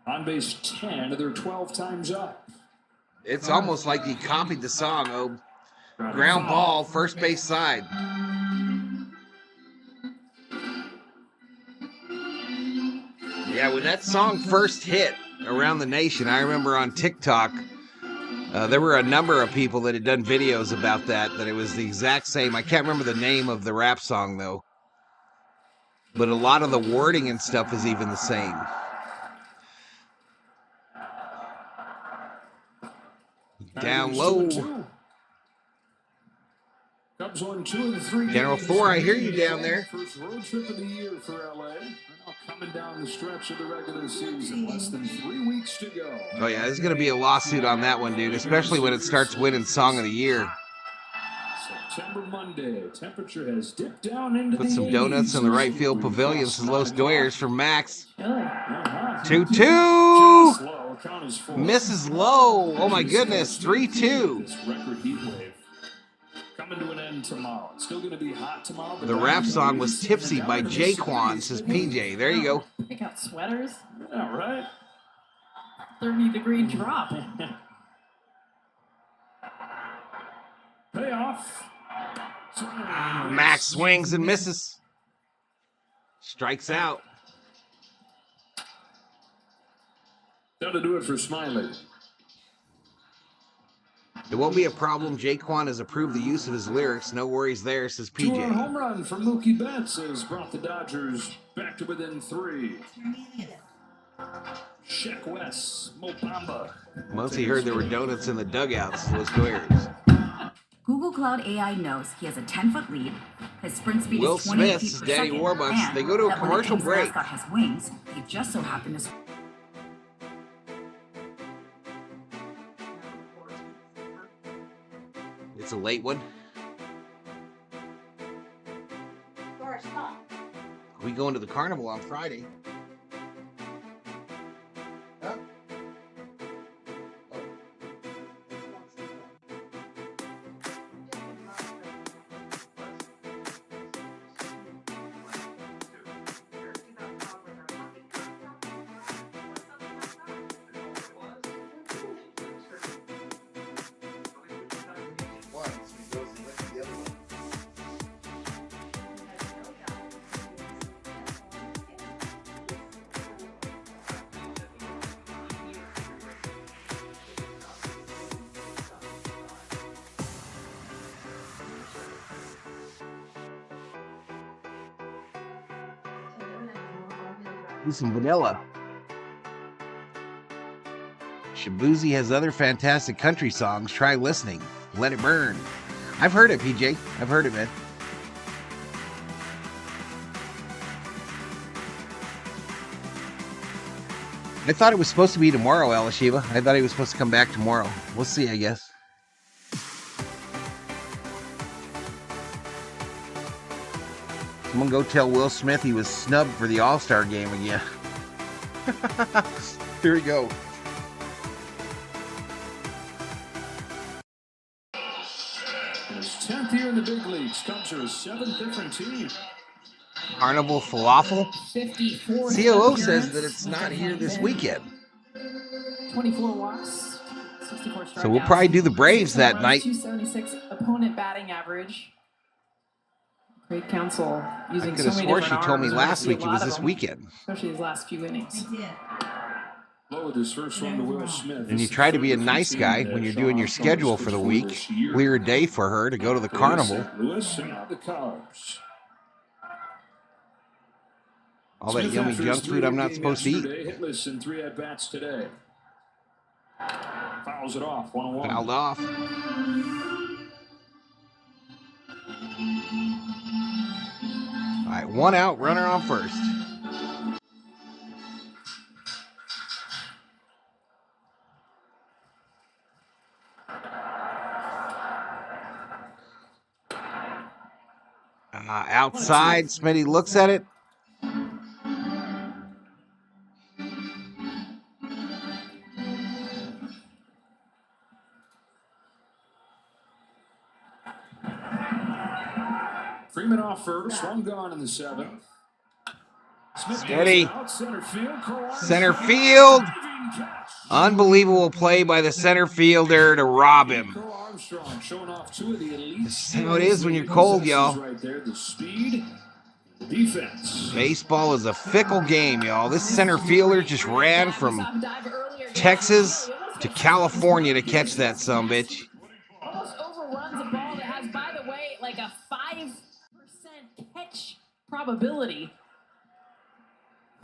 On base 10. They're 12 times up. It's almost like he copied the song. Oh, ground ball, first base side. Yeah, when that song first hit around the nation, I remember on TikTok, there were a number of people that had done videos about that it was the exact same. I can't remember the name of the rap song, though. But a lot of the wording and stuff is even the same. Down low. Cubs won 2 of the 3 General games. Thor, I hear you down there. First road trip of the year for LA. They're now coming down the stretch of the regular season. Less than 3 weeks to go. Oh yeah, there's going to be a lawsuit on that one, dude, especially when it starts winning Song of the Year. September Monday. Temperature has dipped down into Put the some donuts 80s. in the right field pavilion. Says Los Doyers from Max. Really? 2-2. Slow. Count is 4. Misses low. Oh my goodness. 3-2. This record heat wave coming to an end tomorrow. It's still going to be hot tomorrow. But The rap song was Tipsy by Jaquan, says PJ. There you go. Pick out sweaters. Yeah, right. 30-degree drop. Payoff. Max swings and misses. Strikes out. That'll do it for Smiley. It won't be a problem. Jaquan has approved the use of his lyrics. No worries there, says 2-run PJ. home run from Mookie Betts has brought the Dodgers back to within 3. Sheck West, Mobamba. Muncie heard there were donuts in the dugouts. Los Doyers. Google Cloud AI knows he has a 10-foot lead, his sprint speed Will is 28 Smith, feet per Daddy second, Warbucks. and They go to a that when commercial the Kings break. mascot has wings, he just so happened to... It's a late one. We going to the carnival on Friday. Huh? Do some vanilla. Shabuzi has other fantastic country songs. Try listening. Let it burn. I've heard it, PJ. I've heard it, man. I thought it was supposed to be tomorrow, Alashiva. I thought he was supposed to come back tomorrow. We'll see, I guess. Someone go tell Will Smith he was snubbed for the All-Star game again. Here we go. In his 10th year in the big leagues, Cubs are his 7th different team. Carnival Falafel. 54 COO says that it's not here this weekend. 24 walks, 64 strikeouts. So we'll probably do the Braves that night. 276 opponent batting average. Great counsel using I so could have many swore different she told me arms. last We week see it a was lot of this them, weekend. especially his last few innings. Lowered his first one to Will Smith. And you try to be a nice guy when you're doing your schedule for the week. Clear a day for her to go to the carnival. Louis and now the Cubs. All that yummy junk food I'm not supposed to eat. Hitless in 3 at-bats today. Fouls it off, 1-1. Fouled off. All right, 1 out, runner on first. Outside, Smitty looks at it. Freeman off first, 1 gone in the 7th. Steady. Center field. Unbelievable play by the center fielder to rob him. That's how it is when you're cold, y'all. Baseball is a fickle game, y'all. This center fielder just ran from Texas to California to catch that sumbitch. Almost overruns a ball that has, by the way, like a 5% catch probability.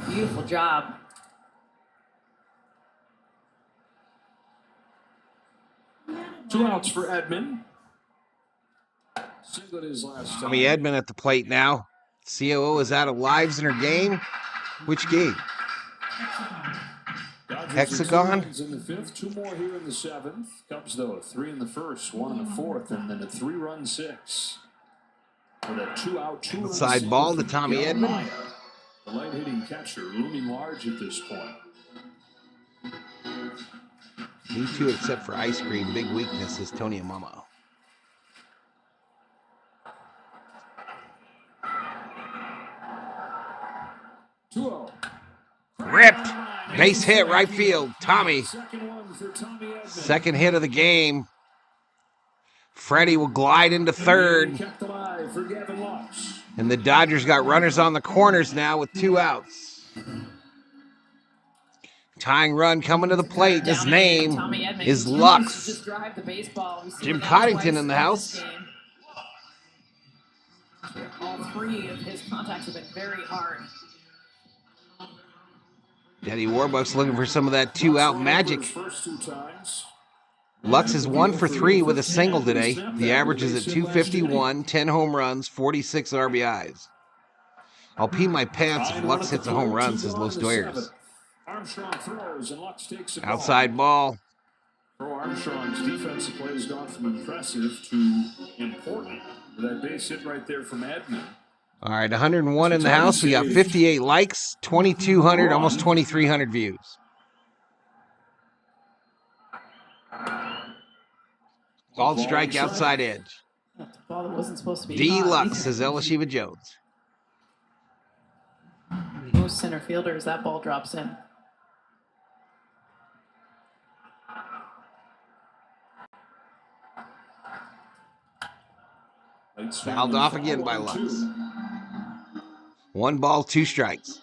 Beautiful job. Two outs for Edman. Singled his last time. Tommy Edman at the plate now. COO is out of lives in her game. Which game? Hexagon. In the 5th, 2 more here in the 7th. Cubs though 3 in the 1st, 1 in the 4th, and then a 3-run 6. With a 2-out, 2 outside ball to Tommy Edman. The light hitting catcher looming large at this point. Me too, except for ice cream. Big weakness is Tony Yamamoto. Ripped. Base hit right field. Tommy. Second hit of the game. Freddie will glide into third. And the Dodgers got runners on the corners now with 2 outs. Tying run coming to the plate. His name is Lux. Jim Coddington in the house. All 3 of his contacts have been very hard. Daddy Warbucks looking for some of that 2-out magic. Lux is 1 for 3 with a single today. The average is at 251, 10 home runs, 46 RBIs. I'll pee my pants if Lux hits a home run, says Los Doyers. Outside ball. Armstrong's defensive play has gone from impressive to important. That base hit right there from Edman. All right, 101 in the house. We got 58 likes, 2,200, almost 2,300 views. Called strike outside edge. That's a ball that wasn't supposed to be Deluxe, says Elishiva Jones. Most center fielders, that ball drops in. Fouled off again by Lux. 1 ball, 2 strikes.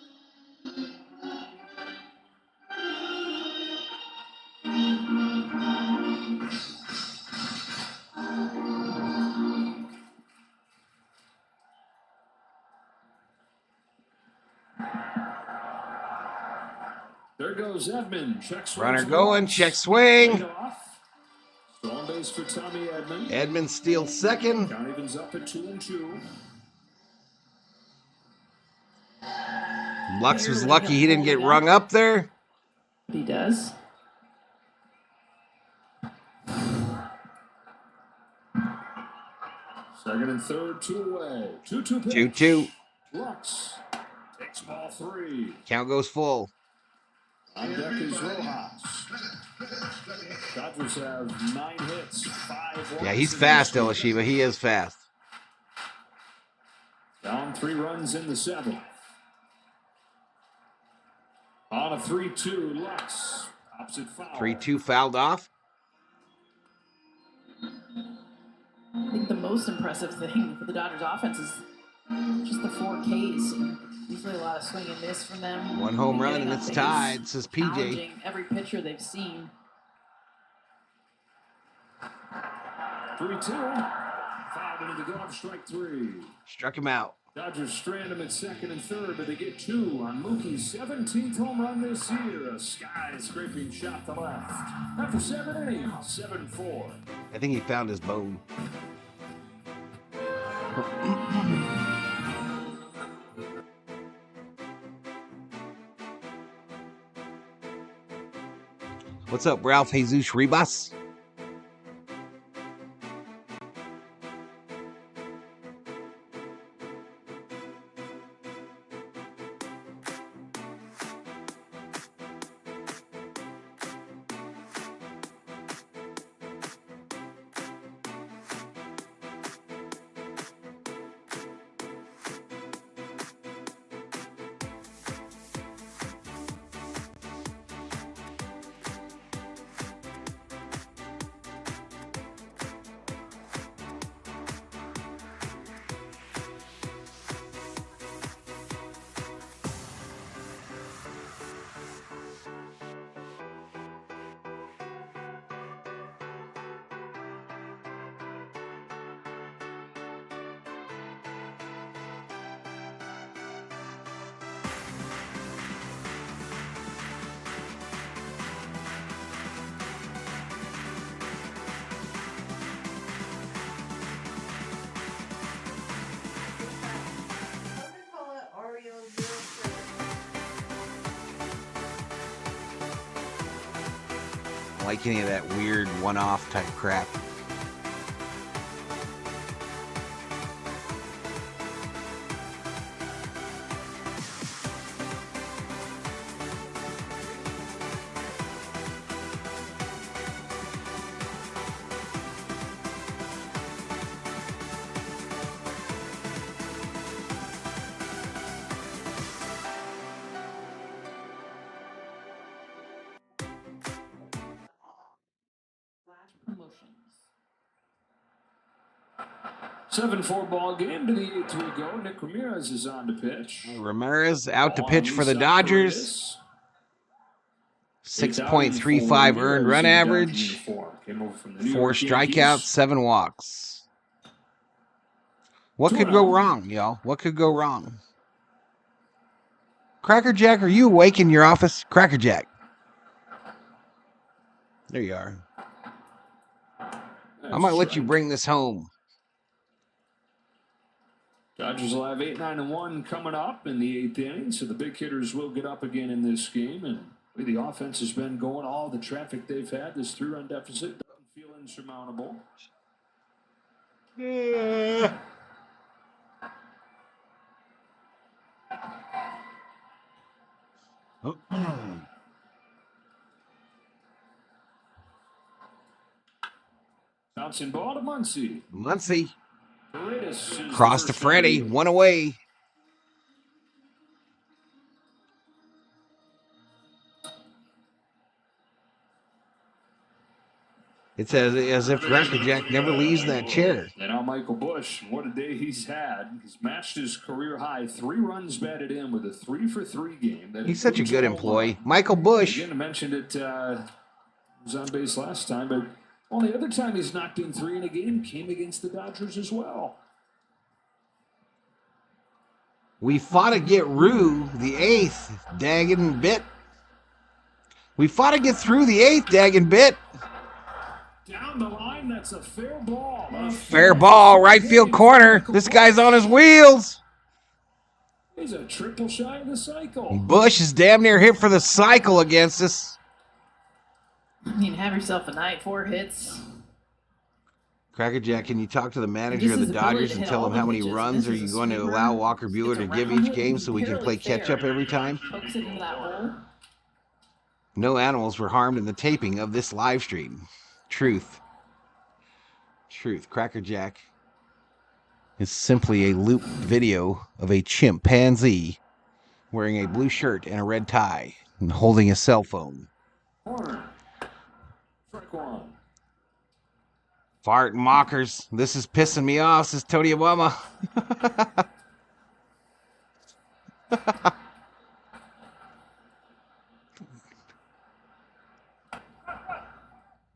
There goes Edman. Check swing. Runner going, check swing. On base for Tommy Edman. Edman steals second. Count evens up at 2-2. Lux was lucky he didn't get rung up there. He does. Second and third, 2 away. 2-2 pitch. 2-2. Lux takes ball 3. Count goes full. On deck is Rojas. Dodgers have 9 hits, 5 runs. Yeah, he's fast, Yoshinobu. He is fast. Down 3 runs in the 7th. On a 3-2, Lux. Opposite foul. 3-2 fouled off. I think the most impressive thing for the Dodgers offense is just the 4 Ks. Usually a lot of swing and miss from them. 1 home run and it's tied, says PJ. Challenging every pitcher they've seen. 3-2. Fouled into the glove, strike 3. Struck him out. Dodgers strand him at 2nd and 3rd, but they get 2 on Mookie's 17th home run this year. A sky-scraping shot to left. After 7 innings, 7-4. I think he found his bone. What's up, Ralph Jesus Ribas? Like any of that weird one-off type crap. Promotions. 7-4 ball game to the 8th we go. Nick Ramirez is on to pitch. Ramirez out to pitch for the Dodgers. 6.35 earned run average. 4 strikeouts, 7 walks. What could go wrong, y'all? What could go wrong? Cracker Jack, are you awake in your office? Cracker Jack. There you are. I might let you bring this home. Dodgers will have 8-9-1 coming up in the 8th inning, so the big hitters will get up again in this game. And the way the offense has been going, all the traffic they've had, this 3-run deficit doesn't feel insurmountable. Yeah. Oh. Bouncing ball to Muncy. Muncy. Cross to Freddy. 1 away. It's as if Cracker Jack never leaves that chair. And now Michael Busch, what a day he's had. He's matched his career high. 3 runs batted in with a 3-for-3 game. He's such a good employee. Michael Busch. Again, I mentioned it was on base last time, but only other time he's knocked in 3 in a game came against the Dodgers as well. We fought to get Rue the 8th, daggin' bit. We fought to get through the 8th, daggin' bit. Down the line, that's a fair ball. Fair ball, right field corner. This guy's on his wheels. He's a triple shy of the cycle. Busch is damn near hit for the cycle against us. I mean, have yourself a night. 4 hits. Cracker Jack, can you talk to the manager of the Dodgers and tell him how many runs are you going to allow Walker Buehler to give each game so we can play catch up every time? Pokes it into that hole. No animals were harmed in the taping of this live stream. Truth. Cracker Jack is simply a loop video of a chimpanzee wearing a blue shirt and a red tie and holding a cell phone. Fart mockers. This is pissing me off, says Tony Obama.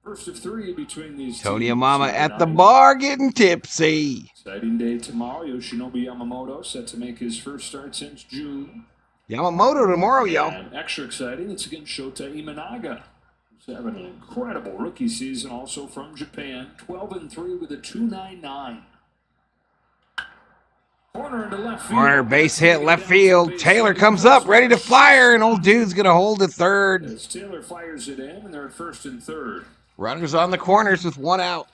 First of 3 between these Tony teams. Obama at the bar getting tipsy. Exciting day tomorrow. Yoshinobu Yamamoto set to make his first start since June. Yamamoto tomorrow, yo. And extra exciting, it's against Shota Imanaga, who's having an incredible rookie season, also from Japan. 12-3 with a 2.99. Corner into left field. Corner base hit left field. Taylor comes up ready to fire, and old dude's gonna hold to third. As Taylor fires it in, and they're at first and third. Runners on the corners with 1 out.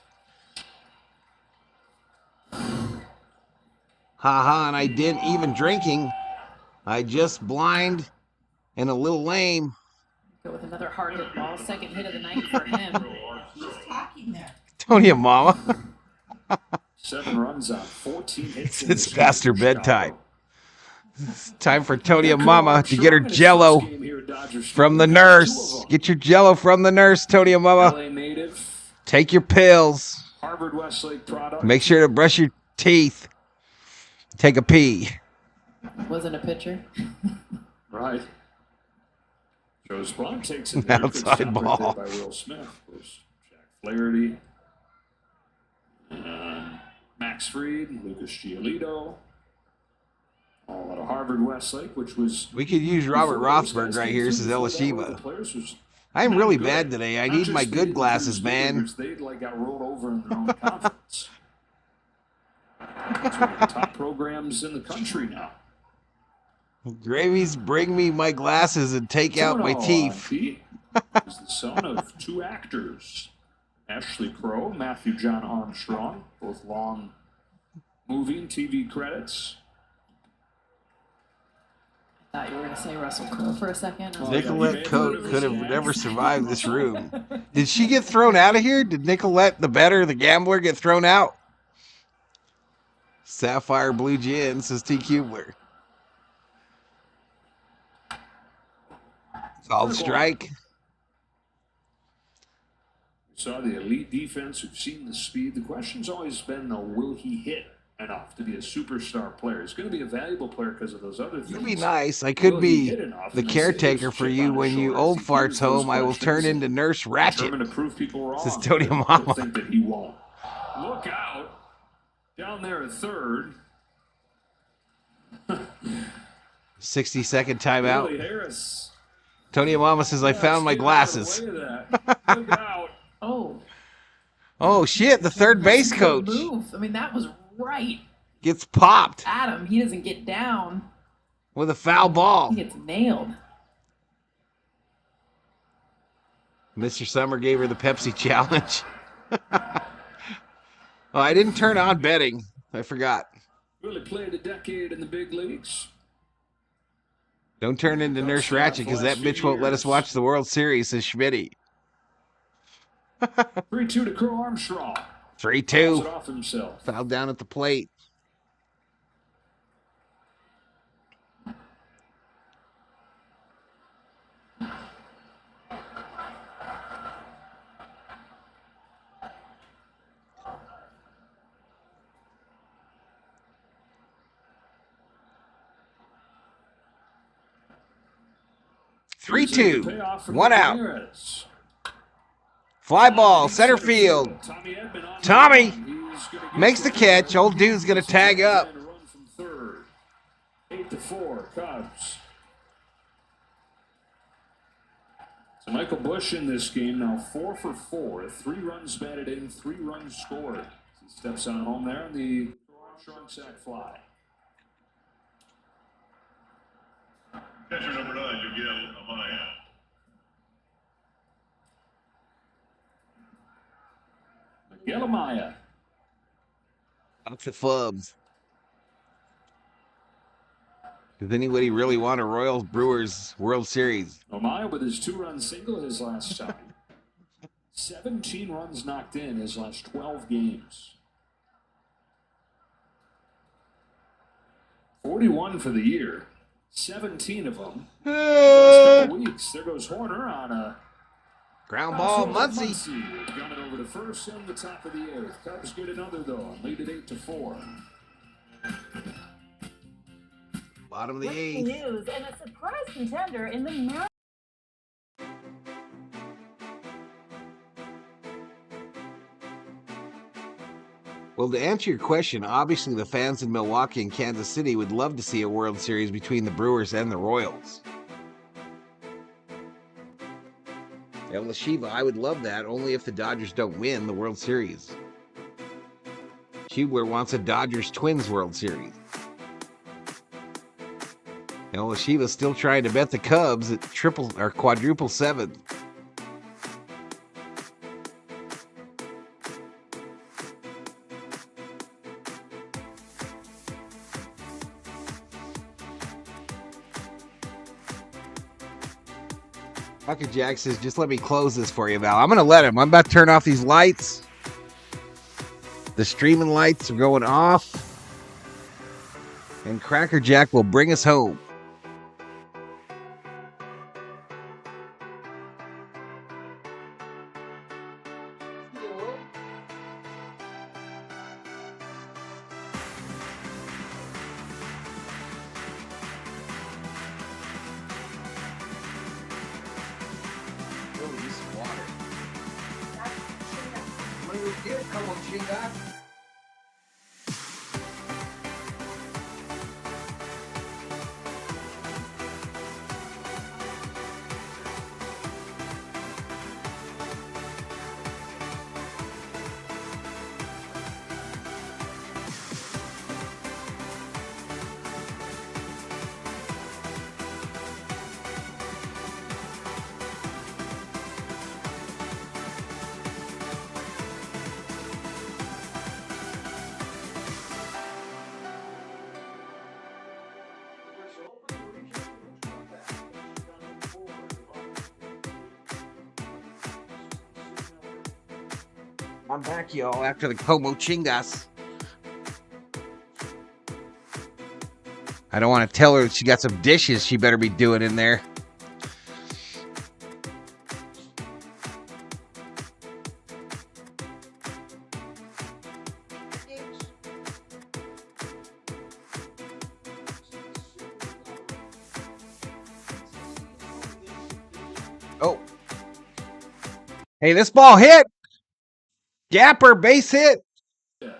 And I didn't even drinking. I just blind and a little lame. Go with another hard hit ball. Second hit of the night for him. He's talking there. Tony Mama. 7 runs on 14 hits. It's past her bedtime. It's time for Tony Mama to get her jello from the nurse. Get your jello from the nurse, Tony Mama. LA native. Take your pills. Harvard Westlake product. Make sure to brush your teeth. Take a pee. Wasn't a pitcher. Right. Joe Sprung takes it. Outside ball. By Will Smith. There's Jack Flaherty. Max Fried, Lucas Giolito. All out of Harvard Westlake, which was... We could use Robert Rothberg right here, says Elashiva. I'm really bad today. I need my good glasses, man. They got rolled over in their own conference. It's one of the top programs in the country now. Gravies, bring me my glasses and take out my teeth. He's the son of 2 actors. Ashley Crow, Matthew John Armstrong, both long moving TV credits. I thought you were going to say Russell Crowe for a second. Nicolette Cote could have never survived this room. Did she get thrown out of here? Did Nicolette, the better, the gambler, get thrown out? Sapphire Blue Gin, says T. Kubler. Called strike. We saw the elite defense. We've seen the speed. The question's always been, though, will he hit enough to be a superstar player? He's going to be a valuable player because of those other things. You'd be nice. I could be the caretaker for you when you old farts home. I will turn into Nurse Ratchet. To prove people wrong. Says Tony Mama. Think that he won't. Look out. Down there at third. 60-second timeout. Willie Harris. Tony Mama says, I found my glasses. Look out. Oh, shit. The third base coach. Move. I mean, that was right. Gets popped. Adam, he doesn't get down. With a foul ball. He gets nailed. Mr. Summer gave her the Pepsi challenge. Oh, I didn't turn on betting. I forgot. Willie played a decade in the big leagues. Don't turn into Nurse Ratchet because that bitch won't let us watch the World Series, says Schmitty. 3-2 to Crow Armstrong. 3-2. It off himself. Foul down at the plate. Three, 2. 1 out. Fly ball, center field. Tommy makes the catch. Old dude's going to tag up. 8-4, Cubs. So Michael Busch in this game now 4 for 4. 3 runs batted in, 3 runs scored. He steps on home there in the Armstrong sac fly. Catcher number 9, Miguel Amaya. Miguel Amaya. Up to Fubs. Does anybody really want a Royals Brewers World Series? Amaya with his 2-run single his last time. 17 runs knocked in his last 12 games. 41 for the year. 17 of them. Last couple weeks. There goes Horner on a ground ball. Muncy. Got it over to first in the top of the 8th. Cubs get another though. Lead it 8-4. Bottom of the 8th. Breaking news and a surprise contender in the marathon. Well, to answer your question, obviously the fans in Milwaukee and Kansas City would love to see a World Series between the Brewers and the Royals. El Shiva, I would love that, only if the Dodgers don't win the World Series. Schubler wants a Dodgers-Twins World Series. El Shiva's still trying to bet the Cubs at quadruple 7. Dr. Jack says, just let me close this for you, Val. I'm going to let him. I'm about to turn off these lights. The streaming lights are going off. And Cracker Jack will bring us home. I'm back, y'all, after the Como Chingas. I don't want to tell her that she got some dishes she better be doing in there. Oh. Hey, this ball hit. Gapper, base hit. Yeah.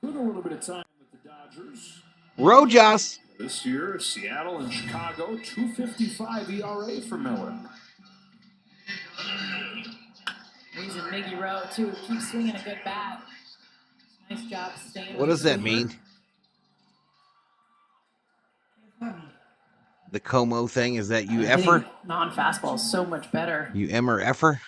Took a little bit of time with the Dodgers. Rojas. This year, Seattle and Chicago, 2.55 ERA for Miller. He's in Miggy Rowe, too. Keeps swinging a good bat. Nice job staying. What does that mean? The Como thing, is that you effer? Non-fastball is so much better. You emmer effer?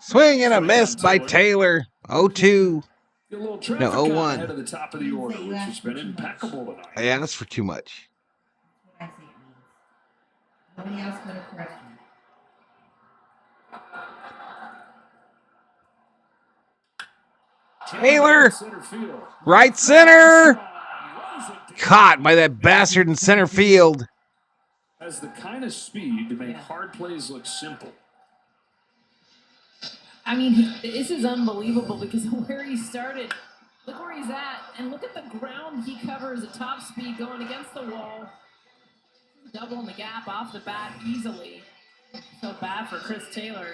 Swing and a miss by Taylor. 0-2. No, 0-1. Ahead of the top of the order, which has been impeccable tonight. Yeah, that's for too much. Nobody else could have corrected me. Taylor, right center. Caught by that bastard in center field. Has the kind of speed to make hard plays look simple. I mean, this is unbelievable because of where he started. Look where he's at, and look at the ground he covers at top speed going against the wall. Doubling the gap off the bat easily. So bad for Chris Taylor.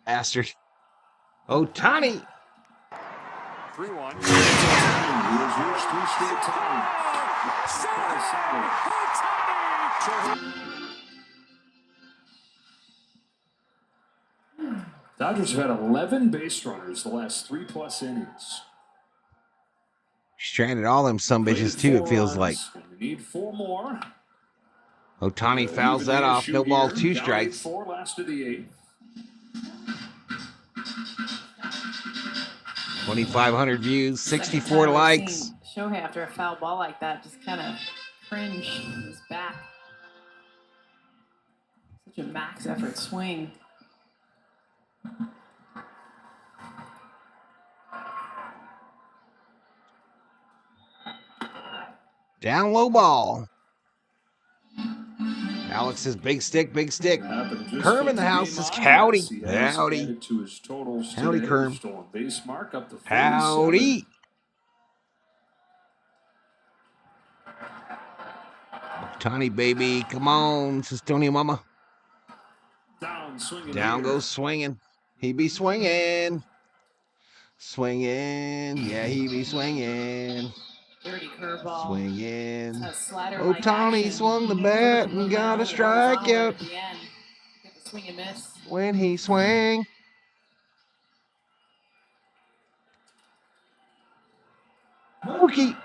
Bastard. Ohtani. 3-1. He has reached 3 straight times. Dodgers have had 11 base runners the last 3+ innings. Stranded all them sumbitches too, it feels like. We need 4 more. Ohtani fouls that off. No ball, 2 strikes. 4 last of the 8th. 2,500 views, 64 likes. Shohei after a foul ball like that just kind of cringe in his back. Such a max effort swing. Down low ball. Alex says big stick, big stick. Kerm in the house says howdy. Howdy. Howdy, Kerm. Howdy. Ohtani, baby. Come on, says Tony Mama. Down goes swinging. He be swinging. Swinging. Yeah, he be swinging. Dirty curveball. Swinging. Ohtani swung the bat and got a strikeout. Swing and miss. When he swang. Mookie.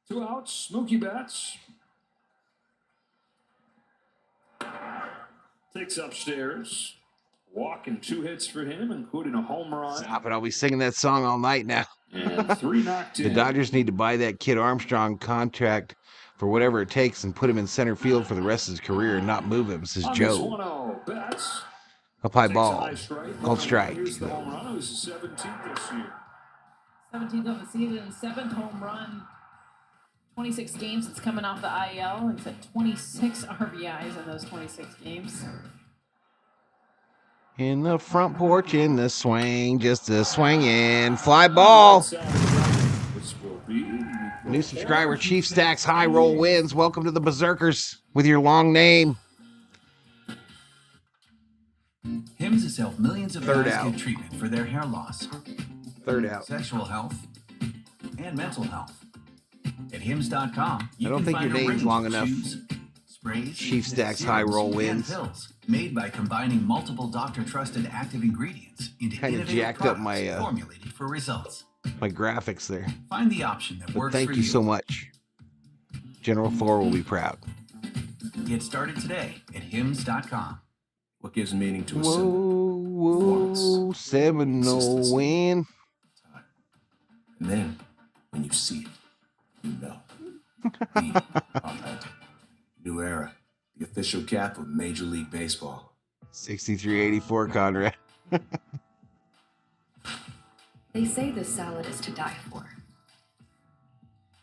2 outs. Mookie Betts takes upstairs. Walk and 2 hits for him, including a home run. Stop it. I'll be singing that song all night now. And 3 knocked in. The Dodgers need to buy that kid Armstrong contract for whatever it takes and put him in center field for the rest of his career and not move him, says Joe. Up high ball. Called strike. Here's the home run. It was the 17th this year. 17th of the season, 7th home run. 26 games. It's coming off the IL. It's at 26 RBIs in those 26 games. In the front porch, in the swing, just a swing in. Fly ball. New subscriber, Chief Stacks High Roll wins. Welcome to the Berserkers with your long name. Hims has helped millions of guys get treatment for their hair loss, Third out. sexual health, and mental health. At Hims.com, you I don't can think find your a name's range long of enough. shoes, sprays, Chief Stacks serums, High Roll and wins. pills made by combining multiple doctor-trusted active ingredients into Kinda innovative jacked up products my, formulated for results. My graphics there. Find the option that But works thank for you so much. General Thor will be proud. Get started today at Hims.com. What gives meaning to a Whoa, symbol? whoa, 7-0 win. And then, when you see it, you know. We are New Era, the official cap of Major League Baseball. 63-84, Conrad. They say this salad is to die for.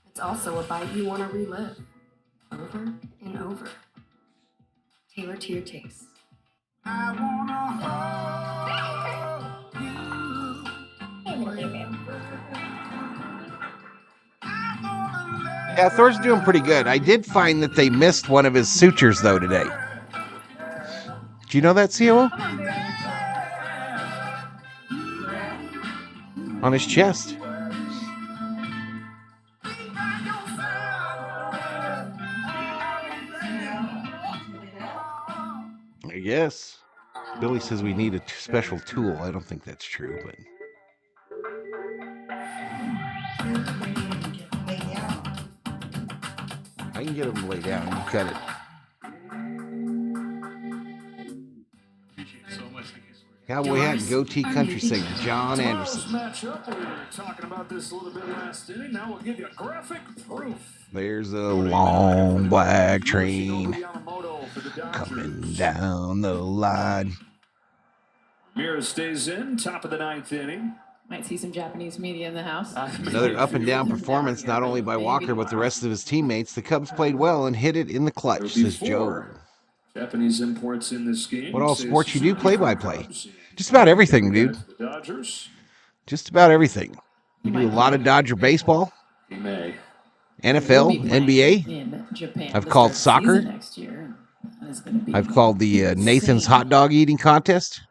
It's also a bite you want to relive over and over. Tailored to your taste. I wanna hold you. Yeah, Thor's doing pretty good. I did find that they missed one of his sutures, though, today. Do you know that, COO? On his chest. I guess. Billy says we need a special tool. I don't think that's true, but... I can get him to lay down. You cut it. Cowboy hat and goatee country singer John Anderson. Matchup. We were talking about this a little bit last inning. Now we'll give you graphic proof. There's a long black train coming down the line. Mira stays in, top of the 9th inning. Might see some Japanese media in the house. Another up and down performance, not only by Walker, but the rest of his teammates. The Cubs played well and hit it in the clutch, says Joe. Japanese imports in this game. What all sports you do? Play-by-play. Just about everything, dude. The Dodgers. Just about everything. You do a lot of Dodger baseball. He may. NFL, NBA. In Japan. I've called soccer. Next year. It's gonna be I've called the Nathan's hot dog eating contest.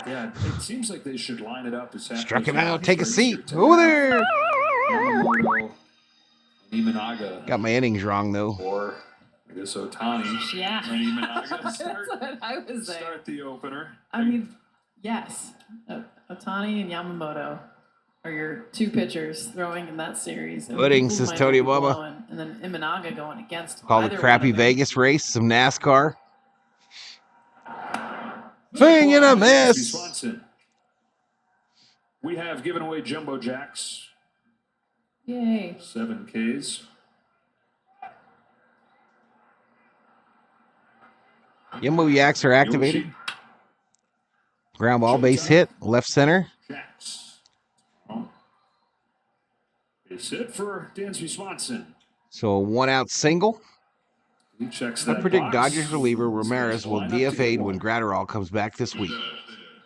Yeah, it seems like they should line it up as Struck him out. Take a seat. Over there. Imanaga. Got my innings wrong, though. Or I guess Ohtani. Yeah. And Imanaga That's what I was saying. start the opener. I mean, yes. Ohtani and Yamamoto are your 2 pitchers throwing in that series. Pudding, says Tony Obama. And then Imanaga going against. Call the crappy Vegas race, some NASCAR. Swing and a miss. We have given away Jumbo Jacks. Yay. 7 Ks. Yumbo Yaks are activated. Ground ball, base hit, left center. Jacks. It's it for Dansby Swanson. So a 1-out single. He checks I that predict box. Dodgers reliever Ramirez will DFA'd when Gratterall comes back this week.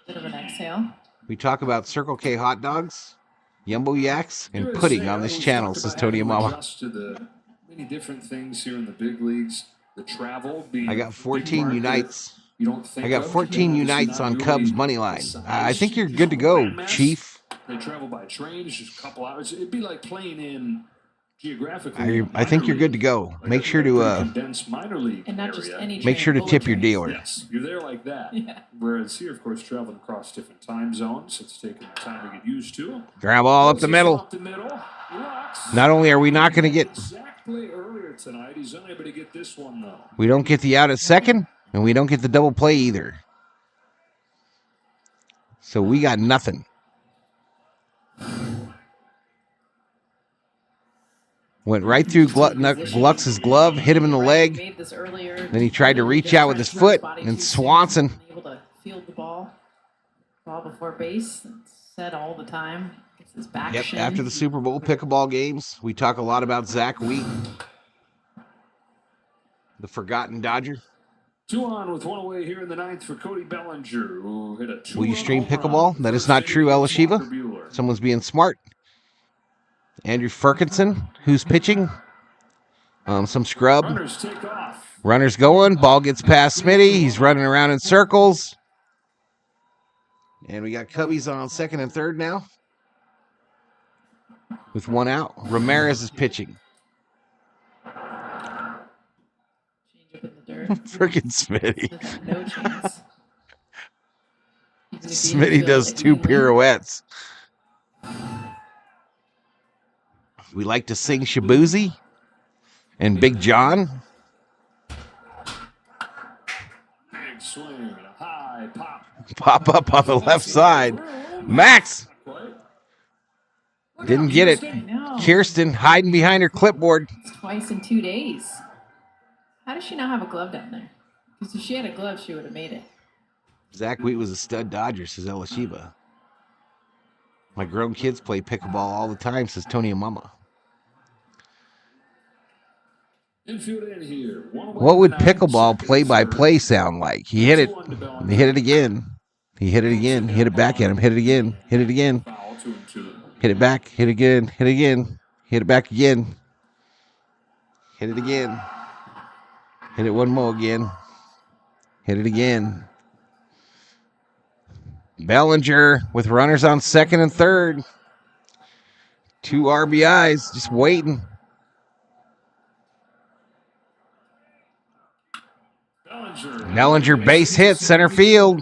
Bit of an exhale. We talk about Circle K hot dogs, Yumbo Yaks, and pudding on this channel, says Tony Mama. Adjust to the many different things here in the big leagues. The travel being I got 14 unites. you don't think I got of. 14 It's unites not on really Cubs money line. the I size. think you're Just good to a go, landmass. Chief. They travel by train. It's just a couple hours. It'd be like playing in geographically. I think you're good to go. Make sure to condensed minor league And not just area. any make sure to train, tip your bullet dealer. Yes, you're there like that. Yeah. Whereas here, of course, traveling across different time zones, it's taking time to get used to. Ground ball up the middle. Up the middle. Rocks. Not only are we not going to get, Zach play earlier tonight. He's unable to get this one though. we don't get the out at second, and we don't get the double play either. So we got nothing. Went right through Glucks's glove, hit him in the leg. Made this earlier. Then he tried to reach out with his foot, and Swanson. Able to field the ball before base. It's said all the time. It's his back Yep, shin. after the Super Bowl pickleball games, we talk a lot about Zach Wheaton, the forgotten Dodger. 2 on with 1 away here in the 9th for Cody Bellinger, who hit a 2-run Will you stream home pickleball? run That is for not true, Freddy Elishiva. Bueller. Someone's being smart. Andrew Ferguson, who's pitching. Some scrub. Runners take off. Runner's going. Ball gets past Smitty. He's running around in circles. And we got Cubbies on second and third now. With 1 out. Ramirez is pitching. Change up in the dirt. Freaking Smitty. There's no chance. Even if he Smitty didn't does feel 2 like pirouettes. We like to sing Shabuzi and Big John. Big swing and a high pop. Pop up on the left side. Max didn't get it. I know. Kirsten hiding behind her clipboard. It's twice in 2 days. How does she not have a glove down there? Because if she had a glove, she would have made it. Zach Wheat was a stud Dodger, says Elishiva. My grown kids play pickleball all the time, says Tony and Mama. Infield in here. 1 away What would in the 9th, pickleball second, play-by-play third. sound like? He hit it. 2-1 to Bellinger. He hit it again. He hit it again. Hit it back at him. Hit it again. Hit it again. Foul, 2-2. Hit it back. Hit it again. Hit it again. Hit it back again. Hit it again. Hit it one more again. Hit it again. Bellinger with runners on second and third. 2 RBIs, just waiting. Bellinger base hit center field.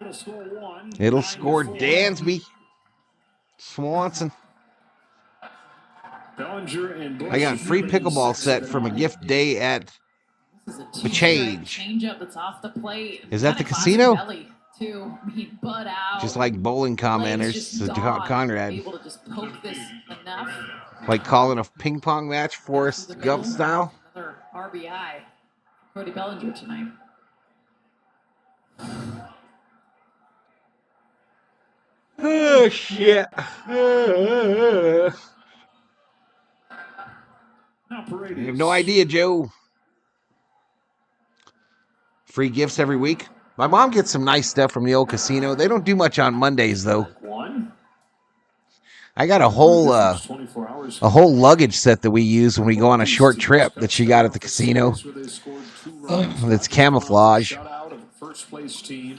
It'll score 1. It'll score Dansby Swanson. Bellinger and I got free pickleball set from a gift day at This is a The change. change up that's off the plate. Is that Kinda the classic casino? Belly, too. I mean, butt out. Just like bowling legs commenters, just says gone. Conrad. Able to just poke this enough. Like calling a ping pong match, To Forrest the Gump middle. style. Another RBI. Cody Bellinger tonight. Oh, shit. Now I Paredes. have no idea, Joe. Free gifts every week. My mom gets some nice stuff from the old casino. They don't do much on Mondays, though. 1. I got a whole 24 hours. luggage set that we use when we go on a short trip that she got at the casino. Where they scored 2 runs. That's camouflage. Shutout of the first place team.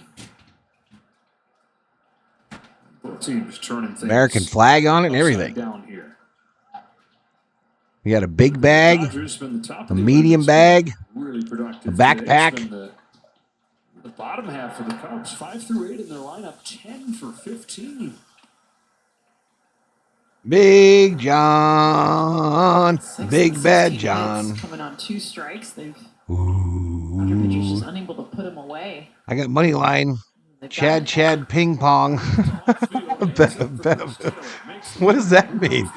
Both teams turning things American flag on it and upside everything. down here. We got a big bag, Dodgers been the top a of the medium order. bag, Really productive a today. backpack. It's been the bottom half of the Cubs, 5 through 8 in their lineup, 10 for 15. Big John, 6 Big and Bad 16 John. hits coming on 2 strikes. They've Dodger pitchers Ooh. just unable to put him away. I got money line Chad ping pong. What does that mean?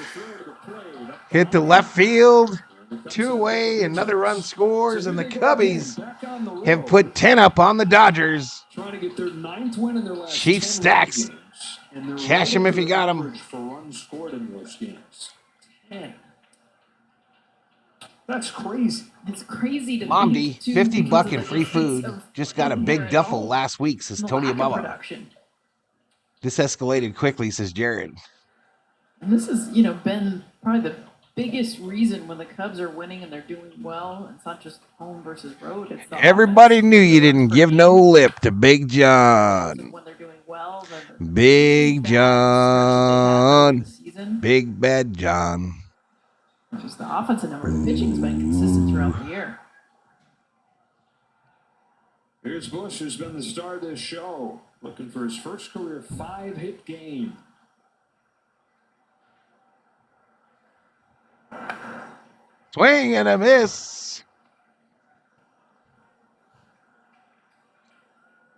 Hit the left field, 2 away, another run scores, and the Cubbies have put 10 up on the Dodgers. Trying to get their 9th win in their last Chiefs stacks. Cash them if you got them. For runs scored in those games. 10. That's crazy. It's crazy to Mom think, D, too, $50 because of in the free food. difference of Just got a playing big here at duffel home last week, says and the Tony lack of Ababa. production. This escalated quickly, says Jared. And this has, been probably the biggest reason when the Cubs are winning and they're doing well. It's not just home versus road. It's the Everybody knew you didn't give no lip to Big John. when they're doing well, Big John. Big Bad John. just the offensive number. The pitching's been consistent throughout the year. Here's Bush, who's been the star of this show, looking for his first career 5-hit game. Swing and a miss.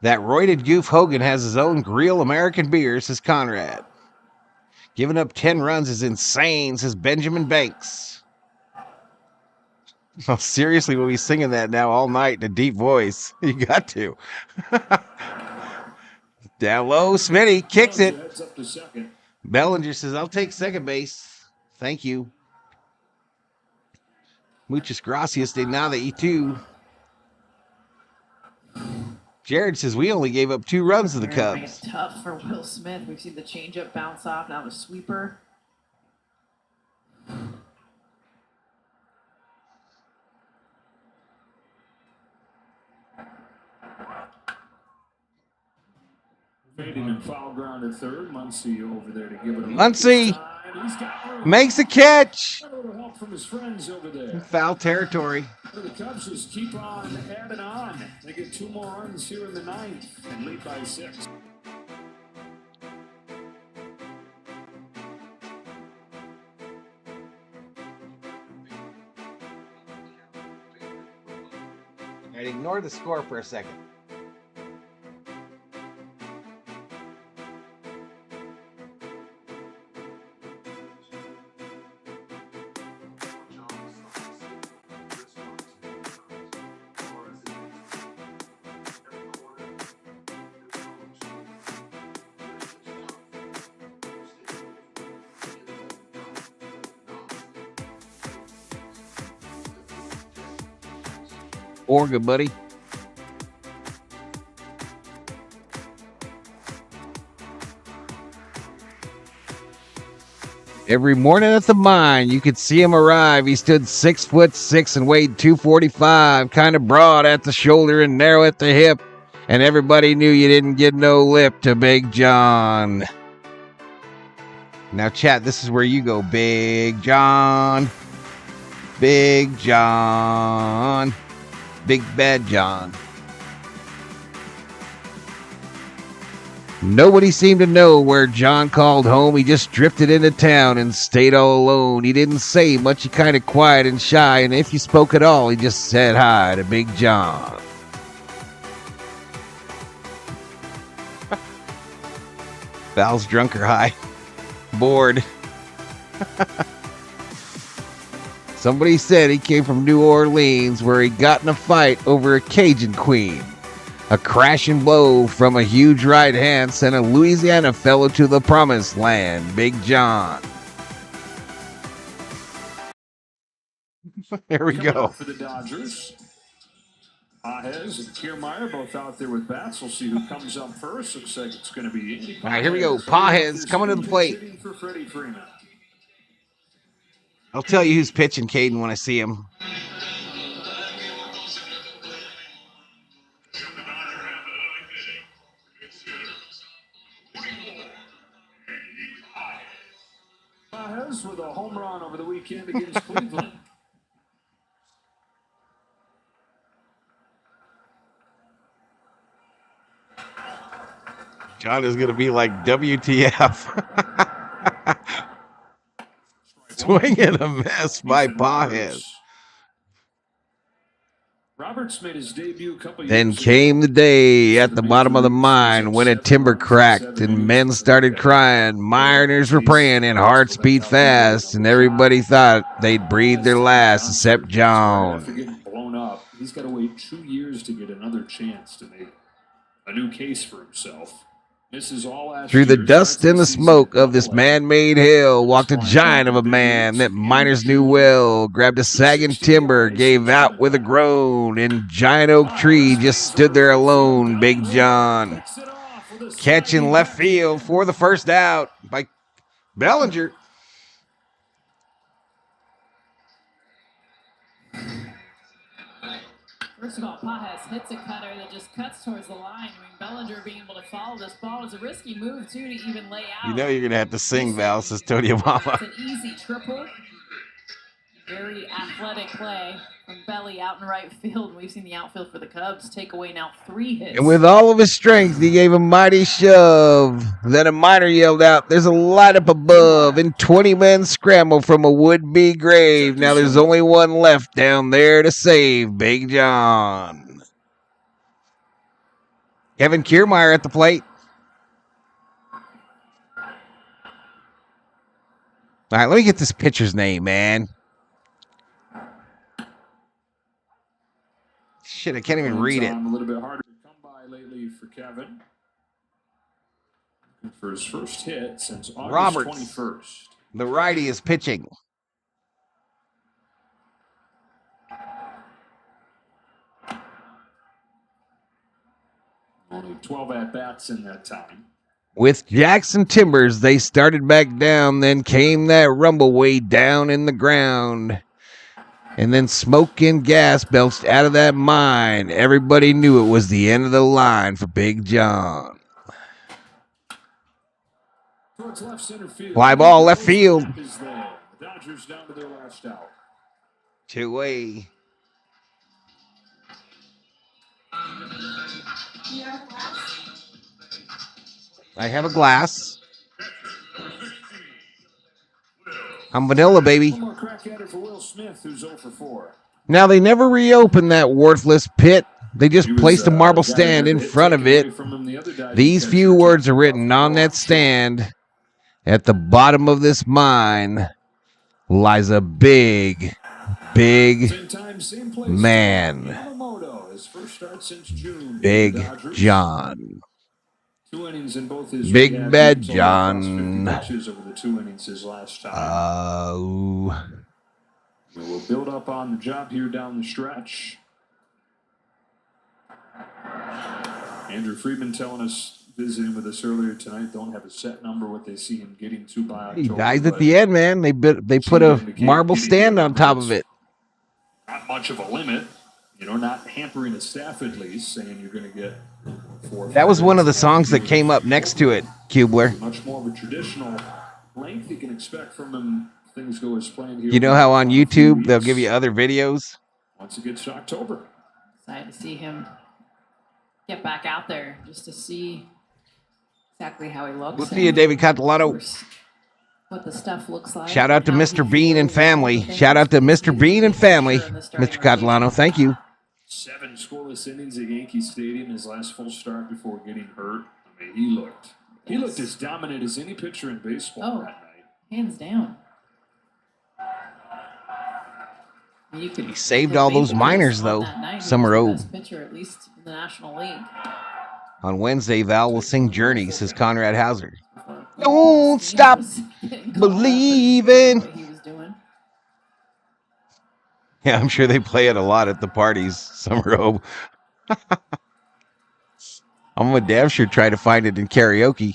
That roided goof Hogan has his own real American beer, says Conrad. Giving up 10 runs is insane, says Benjamin Banks. Oh, seriously, we'll be singing that now all night in a deep voice. You got to. Down low, Smitty kicks it. Bellinger says, I'll take second base. Thank you. Muchas gracias de nada y tú. Jared says, we only gave up 2 runs to the Cubs. It's tough for Will Smith. We've seen the changeup bounce off. Now the sweeper. Fading and foul ground at third. Muncy over there to give it a Muncy makes a catch. A little help from his friends over there. Foul territory. The Cubs just keep on adding on. They get 2 more runs here in the 9th and lead by 6. All right, ignore the score for a second. Orga, buddy. Every morning at the mine, you could see him arrive. He stood 6'6" and weighed 245, kind of broad at the shoulder and narrow at the hip. And everybody knew you didn't give no lip to Big John. Now, chat, this is where you go, Big John. Big John. Big Bad John. Nobody seemed to know where John called home. He just drifted into town and stayed all alone. He didn't say much. He kind of quiet and shy. And if he spoke at all, he just said hi to Big John. Val's drunk or high. Bored. Somebody said he came from New Orleans where he got in a fight over a Cajun queen. A crashing blow from a huge right hand sent a Louisiana fellow to the promised land. Big John. Here we go. For the Dodgers. Pajes and Kiermaier both out there with bats. We'll see who comes up first. Looks like it's going to be Andy Pajes. All right, here we go. Pajes coming to the plate. For Freddie Freeman. I'll tell you who's pitching, Caden, when I see him. Pajes with a home run over the weekend against Cleveland. John is going to be like WTF. Swing and a miss by Pajes. Robert Schwartz made his debut a couple Then years came the ago. day at the bottom of the mine when a timber cracked and men started crying. Miners were praying and hearts beat fast, and everybody thought they'd breathe their last except After John. getting blown up, he's got to wait 2 years to get another chance to make a new case for himself. Misses all last Through the year, dust starts and the season smoke at of this double-A. man-made hill walked a giant of a man that miners knew well, grabbed a sagging timber, gave out with a groan, and giant oak tree just stood there alone, Big John. Catching left field for the first out by Bellinger. First of all, Pajes hits a cutter that just cuts towards the line. I mean, Bellinger being able to follow this ball is a risky move, too, to even lay out. You know you're going to have to sing, Val, says Tony Obama. It's an easy triple. Very athletic play from Belly out in right field. We've seen the outfield for the Cubs take away now 3 hits. And with all of his strength, he gave a mighty shove. Then a miner yelled out, "There's a light up above," and 20 men scrambled from a would-be grave. Now there's only one left down there to save Big John. Kevin Kiermaier at the plate. All right, let me get this pitcher's name, man. Shit, I can't even read it. A little bit harder to come by lately for Kevin. For his first hit since August Roberts, 21st. the righty, is pitching. Only 12 at-bats in that time. With Jackson Timbers, they started back down. Then came that rumble way down in the ground. And then smoke and gas belched out of that mine. Everybody knew it was the end of the line for Big John. Fly ball left field. The Dodgers down to their last out. 2-way. I have a glass. I'm vanilla, baby. One more crack at it for Will Smith, who's 0 for 4. Now, they never reopened that worthless pit. They just placed a marble stand in front of it. These few words are written on that stand. At the bottom of this mine lies a big, big man. Yamamoto, his first start since June. Big John. 2 innings in both his Big Bad games, John. 50 pitches over the 2 innings his last time. We'll build up on the job here down the stretch. Andrew Freeman telling us, visiting with us earlier tonight, don't have a set number what they see him getting to by October. He dies at the end, man. They put a marble stand on top of it. Not much of a limit, not hampering his staff at least, saying you're going to get 4. That was one of the songs that came up next to it, Kubler. Much more of a traditional length you can expect from him. Things go as planned here. You know how on YouTube they'll give you other videos? Once it gets to October. Excited to see him get back out there just to see exactly how he looks. We'll see you, David Catalano. What the stuff looks like. Shout out to Mr. Bean and family. Shout out to Mr. Bean and family. Mr. Catalano, thank you. 7 scoreless innings at Yankee Stadium, his last full start before getting hurt. I mean, he looked as dominant as any pitcher in baseball that night. Hands down. He saved all those minors, though. Summer O. Pitcher, at least in the National League. On Wednesday, Val will sing Journey, says Conrad Hauser. Don't stop believing. Yeah, I'm sure they play it a lot at the parties, Summer O. I'm gonna damn sure try to find it in karaoke.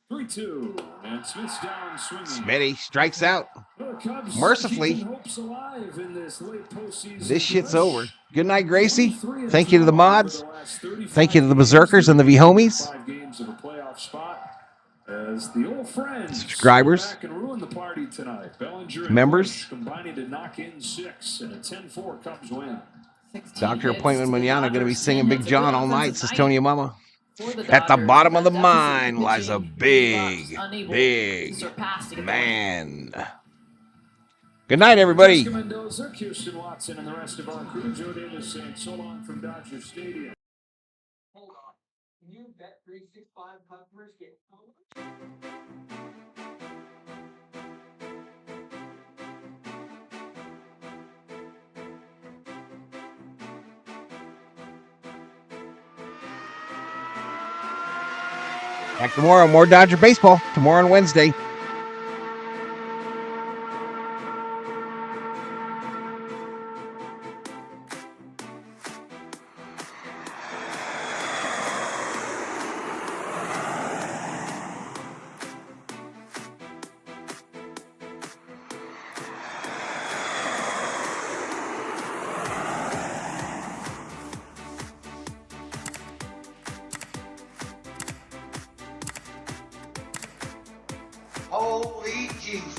3-2, and Smith's down swinging. Smitty strikes out. Mercifully. This shit's over. Good night, Gracie. Thank you to the mods. Thank you to the Berserkers and the V-Homies. 5 games of a playoff spot as the old friends Subscribers. back and ruin the party tonight. Bellinger and Members. Bush combining to knock in 6 and a 10-4 Cubs win. Doctor Appointment Manana going to be singing Big John all night, says Tony Mama. At the bottom of the mine lies a big, big man. Good night, everybody. Jessica Mendoza, Kirsten Watson, and the rest of our crew. Joe Davis saying so long from Dodger Stadium. Hold on. Can you bet 365 customers get how much? Back tomorrow, more Dodger baseball. Tomorrow on Wednesday. Holy Jesus.